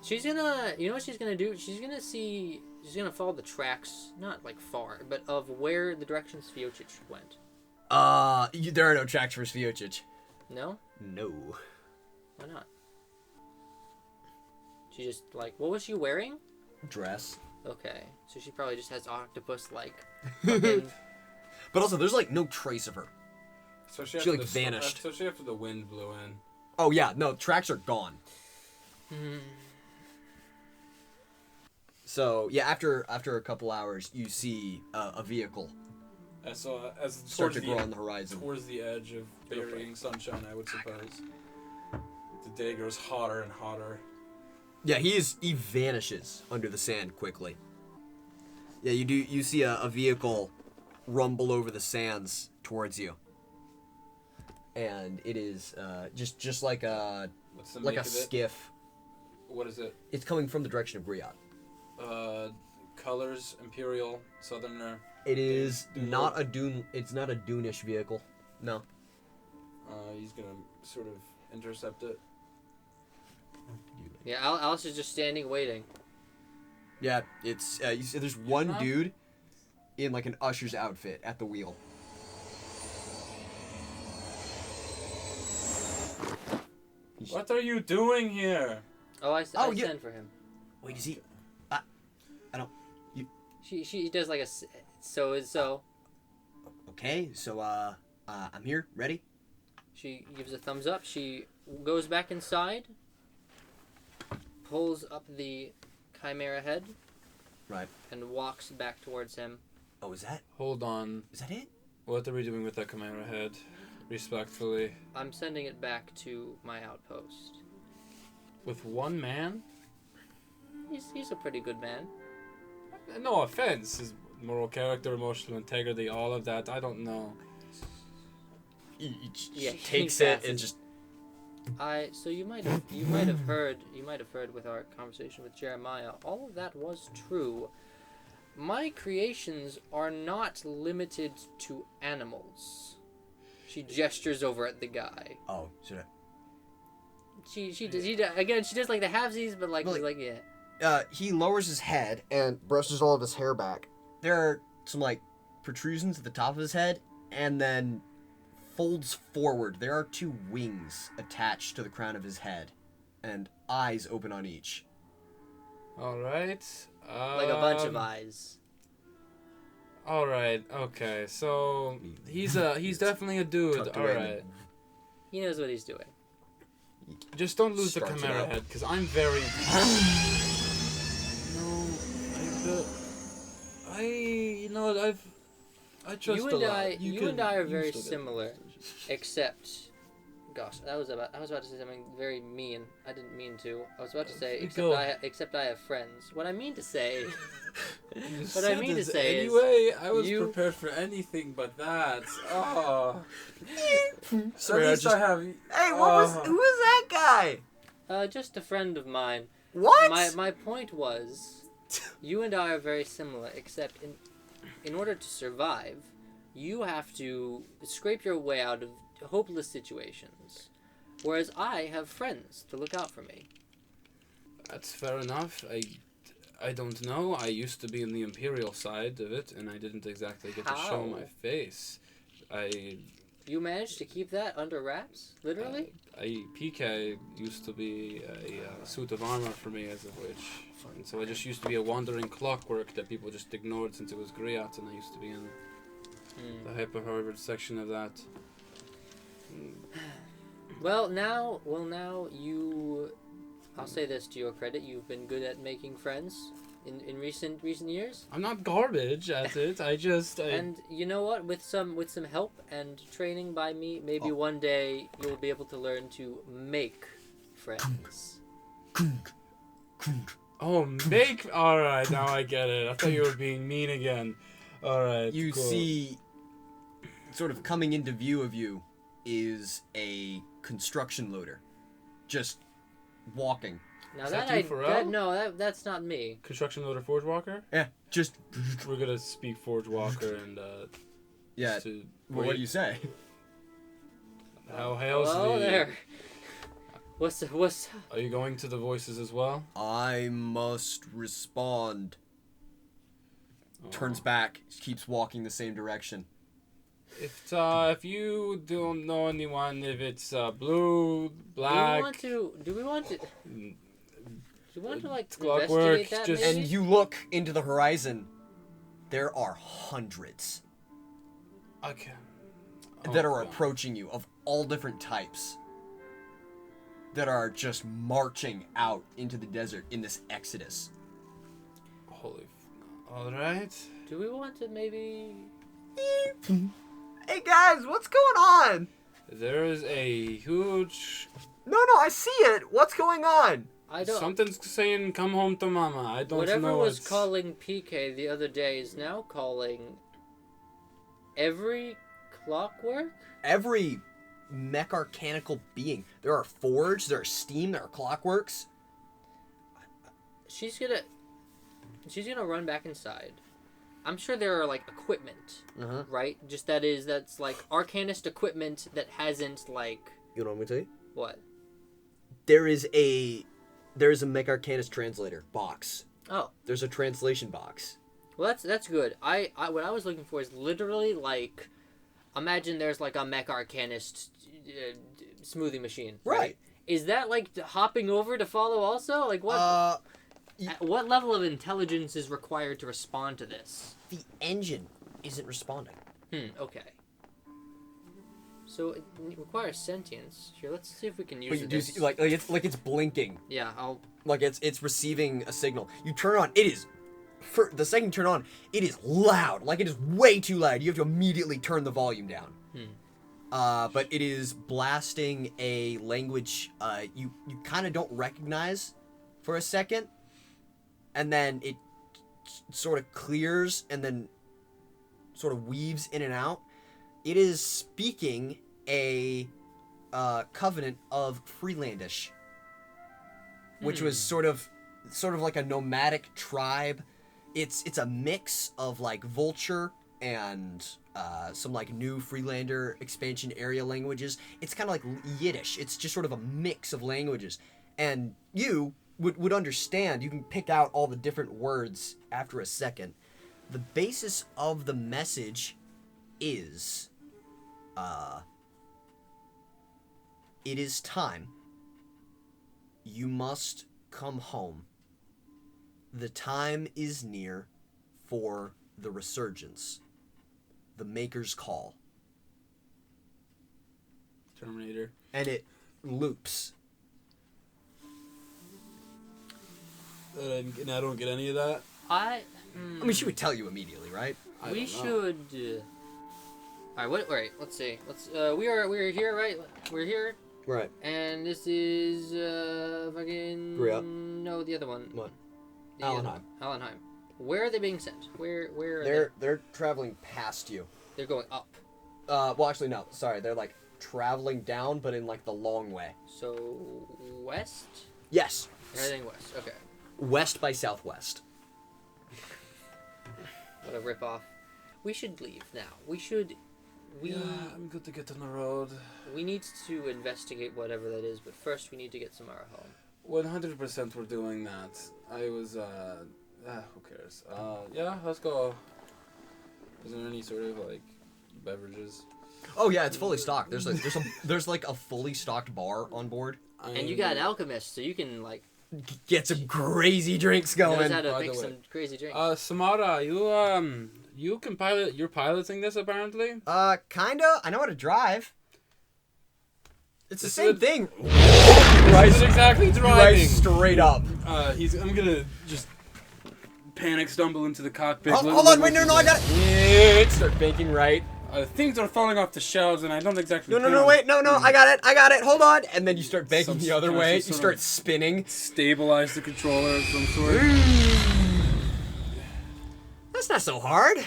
Speaker 2: She's gonna, you know what she's gonna do? She's gonna follow the tracks, not like far, but of where the direction Sviocic went.
Speaker 1: There are no tracks for Sviocic.
Speaker 2: No?
Speaker 1: No.
Speaker 2: Why not? She just like, what was she wearing?
Speaker 1: Dress.
Speaker 2: Okay, so she probably just has octopus like.
Speaker 1: But also, there's like no trace of her.
Speaker 3: So
Speaker 1: she like vanished.
Speaker 3: Especially after the wind blew in.
Speaker 1: Oh yeah, no, tracks are gone. So yeah, after a couple hours, you see a vehicle start to grow on the horizon.
Speaker 3: Towards the edge of burying Sunshine, I would suppose. The day grows hotter and hotter.
Speaker 1: Yeah, he vanishes under the sand quickly. Yeah, you see a vehicle rumble over the sands towards you. And it is just like a skiff.
Speaker 3: What is it?
Speaker 1: It's coming from the direction of Griot.
Speaker 3: Colors, Imperial, Southerner.
Speaker 1: It is not a dune. It's not a dune-ish vehicle. No.
Speaker 3: He's gonna sort of intercept it.
Speaker 2: Yeah, Alice is just standing waiting.
Speaker 1: Yeah, it's you see, there's one dude in like an usher's outfit at the wheel.
Speaker 3: What are you doing here?
Speaker 2: Oh, I sent for him.
Speaker 1: Wait, is he? I don't. You.
Speaker 2: She does like a so.
Speaker 1: Okay, so I'm here, ready.
Speaker 2: She gives a thumbs up. She goes back inside, pulls up the chimera head,
Speaker 1: right,
Speaker 2: and walks back towards him.
Speaker 1: Oh, is that?
Speaker 3: Hold on.
Speaker 1: Is that it?
Speaker 3: What are we doing with that chimera head? Respectfully.
Speaker 2: I'm sending it back to my outpost.
Speaker 3: With one man?
Speaker 2: He's a pretty good man.
Speaker 3: No offense. His moral character, emotional integrity, all of that, I don't know.
Speaker 1: He
Speaker 2: Yeah,
Speaker 1: takes
Speaker 2: he
Speaker 1: it and just
Speaker 2: So you might have heard with our conversation with Jeremiah, all of that was true. My creations are not limited to animals. She gestures over at the guy.
Speaker 1: Oh, should I?
Speaker 2: She does like the halvesies, but like yeah.
Speaker 1: He lowers his head and brushes all of his hair back. There are some, like, protrusions at the top of his head, and then folds forward. There are 2 wings attached to the crown of his head, and eyes open on each.
Speaker 3: All right.
Speaker 2: Like a bunch of eyes.
Speaker 3: All right. Okay. So he's definitely a dude.
Speaker 1: Tucked
Speaker 3: All
Speaker 1: away
Speaker 3: right.
Speaker 2: He knows what he's doing.
Speaker 3: Just don't lose the
Speaker 1: Starts it
Speaker 3: chimera
Speaker 1: up.
Speaker 3: head, because I'm very. I trust
Speaker 2: You
Speaker 3: a
Speaker 2: and
Speaker 3: lot.
Speaker 2: you and I are very
Speaker 3: still get
Speaker 2: similar,
Speaker 3: it.
Speaker 2: except, gosh, I was about to say something very mean. I didn't mean to. I was about to say except I have friends. What I mean to say, what I mean to say
Speaker 3: anyway, I was
Speaker 2: you-
Speaker 3: prepared for anything but that. Oh.
Speaker 1: Sorry,
Speaker 3: At
Speaker 1: I
Speaker 3: least
Speaker 1: just-
Speaker 3: I have.
Speaker 1: Hey, who was that guy?
Speaker 2: just a friend of mine.
Speaker 1: What?
Speaker 2: My point was, you and I are very similar, except in order to survive, you have to scrape your way out of hopeless situations, whereas I have friends to look out for me.
Speaker 3: That's fair enough. I don't know. I used to be in the Imperial side of it, and I didn't exactly get to show my
Speaker 2: How?
Speaker 3: face.
Speaker 2: You managed to keep that under wraps, literally?
Speaker 3: PK used to be a suit of armor for me as of which. And so I just used to be a wandering clockwork that people just ignored since it was Griat, and I used to be in the hyper-Harvard section of that.
Speaker 2: Well, now I'll say this to your credit, you've been good at making friends in recent years.
Speaker 3: I'm not garbage at it.
Speaker 2: And you know what? With some help and training by me, maybe one day you'll be able to learn to make friends.
Speaker 3: Oh, make. All right, now I get it. I thought you were being mean again. All right.
Speaker 1: You
Speaker 3: cool.
Speaker 1: see, sort of coming into view of you is a construction loader, just walking.
Speaker 2: Now
Speaker 3: Is
Speaker 2: that
Speaker 3: that you, Pharrell?
Speaker 2: that's not me.
Speaker 3: Construction loader Forge Walker.
Speaker 1: Yeah, just
Speaker 3: We're gonna speak Forge Walker and
Speaker 1: yeah.
Speaker 3: to
Speaker 1: Well, what do you say?
Speaker 3: How hails
Speaker 2: Hello
Speaker 3: the?
Speaker 2: there. What's
Speaker 3: Are you going to the voices as well?
Speaker 1: I must respond. Turns back, keeps walking the same direction.
Speaker 3: If you don't know anyone, if it's blue, black,
Speaker 2: do we want to like
Speaker 3: Clockwork,
Speaker 2: investigate that
Speaker 3: just-
Speaker 2: maybe?
Speaker 1: And you look into the horizon. There are hundreds
Speaker 3: okay,
Speaker 1: that are
Speaker 3: God.
Speaker 1: approaching you of all different types. That are just marching out into the desert in this exodus.
Speaker 3: Holy, all right.
Speaker 2: Do we want to maybe?
Speaker 1: Hey guys, what's going on?
Speaker 3: There is a huge.
Speaker 1: No, I see it. What's going on?
Speaker 2: I don't.
Speaker 3: Something's saying, "Come home to mama." I don't
Speaker 2: Whatever
Speaker 3: know.
Speaker 2: was
Speaker 3: it's-
Speaker 2: calling PK the other day is now calling every clockwork.
Speaker 1: Every mecharcanical being. There are forge, there are steam, there are clockworks.
Speaker 2: She's gonna run back inside. I'm sure there are like equipment, right? Just that's like arcanist equipment that hasn't like
Speaker 1: You know what I'm gonna tell you?
Speaker 2: what?
Speaker 1: There is a mecharcanist translator box.
Speaker 2: Oh,
Speaker 1: There's a translation box.
Speaker 2: well that's good. I what I was looking for is literally like, imagine there's like a mech arcanist smoothie machine,
Speaker 1: Right.
Speaker 2: Is that like hopping over to follow also? Like what? At what level of intelligence is required to respond to this?
Speaker 1: The engine isn't responding.
Speaker 2: Okay. So it requires sentience. Here, let's see if we can use
Speaker 1: But you do
Speaker 2: this.
Speaker 1: see, like it's blinking.
Speaker 2: Yeah, I'll.
Speaker 1: Like it's receiving a signal. You turn it on, it is for the second you turn it on, it is loud. Like it is way too loud. You have to immediately turn the volume down. But it is blasting a language you kind of don't recognize for a second, and then it sort of clears and then sort of weaves in and out. It is speaking a covenant of Freelandish, which was sort of like a nomadic tribe. It's a mix of like Vulture and some like new Freelander expansion area languages. It's kind of like Yiddish. It's just sort of a mix of languages, and you would understand. You can pick out all the different words after a second. The basis of the message is, it is time. You must come home. The time is near for the resurgence. The Maker's Call.
Speaker 3: Terminator.
Speaker 1: And it loops.
Speaker 3: And I don't get any of that.
Speaker 1: I mean, she would tell you immediately, right?
Speaker 2: We should. All right. All right. Let's see. We're here, right? We're here.
Speaker 1: Right.
Speaker 2: And this is fucking.
Speaker 1: Hurry up.
Speaker 2: No, the other one.
Speaker 1: What?
Speaker 2: The
Speaker 1: Allenheim.
Speaker 2: Allenheim. Where are they being sent? Where are
Speaker 1: They're traveling past you.
Speaker 2: They're going up.
Speaker 1: Well, actually, no. Sorry, they're like traveling down, but in like the long way.
Speaker 2: So west.
Speaker 1: Yes.
Speaker 2: Everything west. Okay.
Speaker 1: West by southwest.
Speaker 2: What a ripoff. We should leave now.
Speaker 3: Yeah, I'm good to get on the road.
Speaker 2: We need to investigate whatever that is, but first we need to get Samara home.
Speaker 3: 100% we're doing that. I was, who cares? Yeah, let's go. Is there any sort of, like, beverages?
Speaker 1: Oh yeah, it's fully stocked. There's like a fully stocked bar on board.
Speaker 2: And you got an alchemist, so you can, like...
Speaker 1: Get some crazy drinks going.
Speaker 2: Knows how to
Speaker 3: By
Speaker 2: make
Speaker 3: the way.
Speaker 2: some crazy drinks.
Speaker 3: Samara, you can pilot, you're piloting this apparently?
Speaker 1: Kinda. I know how to drive. It's the
Speaker 3: This
Speaker 1: same
Speaker 3: is-
Speaker 1: thing.
Speaker 3: Right, exactly driving.
Speaker 1: Right straight up.
Speaker 3: I'm gonna just panic stumble into the cockpit.
Speaker 1: Hold on, wait, no, I got it. Start banking right.
Speaker 3: Things are falling off the shelves, and I don't exactly.
Speaker 1: No, wait, no, I got it. Hold on. And then you start banking the other way. You
Speaker 3: sort
Speaker 1: start
Speaker 3: of
Speaker 1: spinning.
Speaker 3: Stabilize the controller of some sort.
Speaker 1: That's not so hard.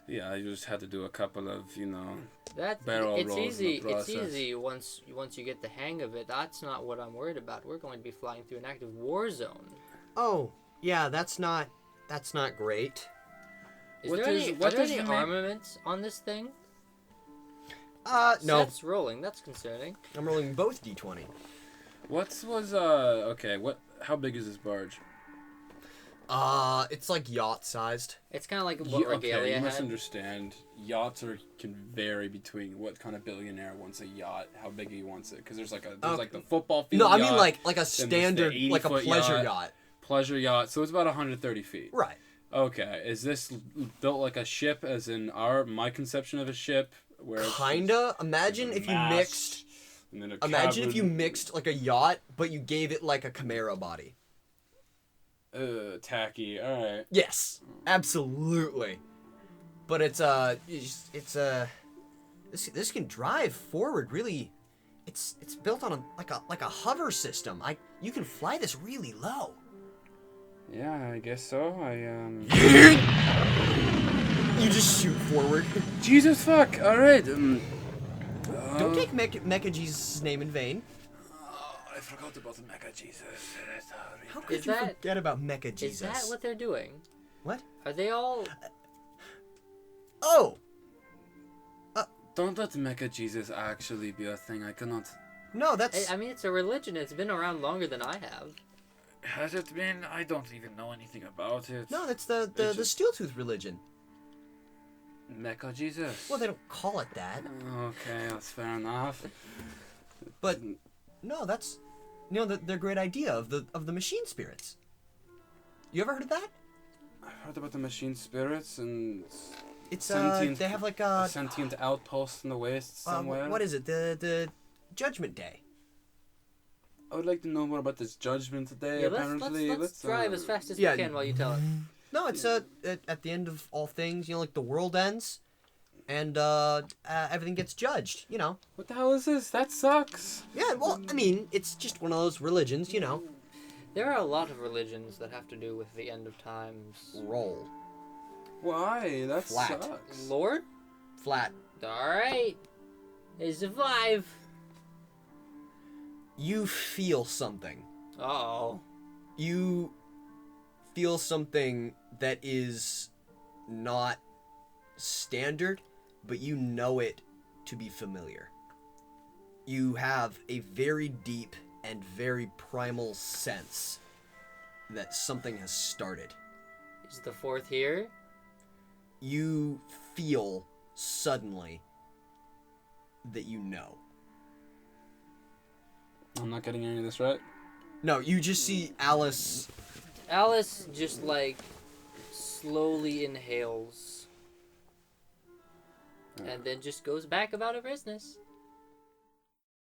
Speaker 3: Yeah, I just had to do a couple of,
Speaker 2: It's
Speaker 3: barrel rolls in the
Speaker 2: easy. It's
Speaker 3: process.
Speaker 2: easy once you get the hang of it. That's not what I'm worried about. We're going to be flying through an active war zone.
Speaker 1: Oh, yeah, that's not great.
Speaker 2: Are there any armaments on this thing?
Speaker 1: No.
Speaker 2: Seth's rolling. That's concerning.
Speaker 1: I'm rolling both d20.
Speaker 3: How big is this barge?
Speaker 1: It's like yacht sized.
Speaker 2: It's kind of like what Regalia
Speaker 3: you
Speaker 2: had.
Speaker 3: must understand. Yachts can vary between what kind of billionaire wants a yacht, how big he wants it. Because there's like the football field.
Speaker 1: No, I
Speaker 3: yacht,
Speaker 1: mean like a
Speaker 3: then there's the
Speaker 1: standard, like a
Speaker 3: 80-foot
Speaker 1: pleasure yacht.
Speaker 3: Pleasure yacht. So it's about 130 feet.
Speaker 1: Right.
Speaker 3: Okay, is this built like a ship, as in my conception of a ship? Where
Speaker 1: Kinda. Imagine if you mixed. Imagine if you mixed like a yacht, but you gave it like a Chimera body.
Speaker 3: Tacky. All right.
Speaker 1: Yes, absolutely. But this can drive forward really. It's built on a hover system. You can fly this really low.
Speaker 3: Yeah, I guess so.
Speaker 1: You just shoot forward.
Speaker 3: Jesus fuck! Alright.
Speaker 1: Don't take Mecha Jesus' name in vain.
Speaker 3: I forgot about the Mecha Jesus.
Speaker 1: How could you forget about Mecha Jesus?
Speaker 2: Is that what they're doing?
Speaker 1: What?
Speaker 2: Are they all...
Speaker 1: Oh!
Speaker 3: Don't let Mecha Jesus actually be a thing. I cannot...
Speaker 1: No, that's...
Speaker 2: I mean, it's a religion. It's been around longer than I have.
Speaker 3: Has it been? I don't even know anything about it.
Speaker 1: No, that's the Steeltooth religion.
Speaker 3: Mecha Jesus.
Speaker 1: Well, they don't call it that.
Speaker 3: Okay, that's fair enough.
Speaker 1: But no, that's their great idea of the machine spirits. You ever heard of that?
Speaker 3: I've heard about the machine spirits and
Speaker 1: It's
Speaker 3: sentient,
Speaker 1: they have like
Speaker 3: a sentient outpost in the waste somewhere.
Speaker 1: What is it? The Judgment Day.
Speaker 3: I would like to know more about this Judgment Day.
Speaker 2: Yeah,
Speaker 3: apparently,
Speaker 2: let's drive as fast as
Speaker 1: yeah.
Speaker 2: we can while you tell it.
Speaker 1: No, it's at the end of all things. Like the world ends, and everything gets judged.
Speaker 3: What the hell is this? That sucks.
Speaker 1: Yeah, well, I mean, it's just one of those religions.
Speaker 2: There are a lot of religions that have to do with the end of times.
Speaker 1: Roll.
Speaker 3: Why? That
Speaker 1: Flat.
Speaker 3: sucks.
Speaker 2: Lord?
Speaker 1: Flat.
Speaker 2: Alright. They survive.
Speaker 1: You feel something.
Speaker 2: Uh-oh.
Speaker 1: You feel something that is not standard, but you know it to be familiar. You have a very deep and very primal sense that something has started.
Speaker 2: Is the fourth here?
Speaker 1: You feel suddenly that you know.
Speaker 3: I'm not getting any of this right.
Speaker 1: No, you just see Alice.
Speaker 2: Alice just, like, slowly inhales. And then just goes back about her business.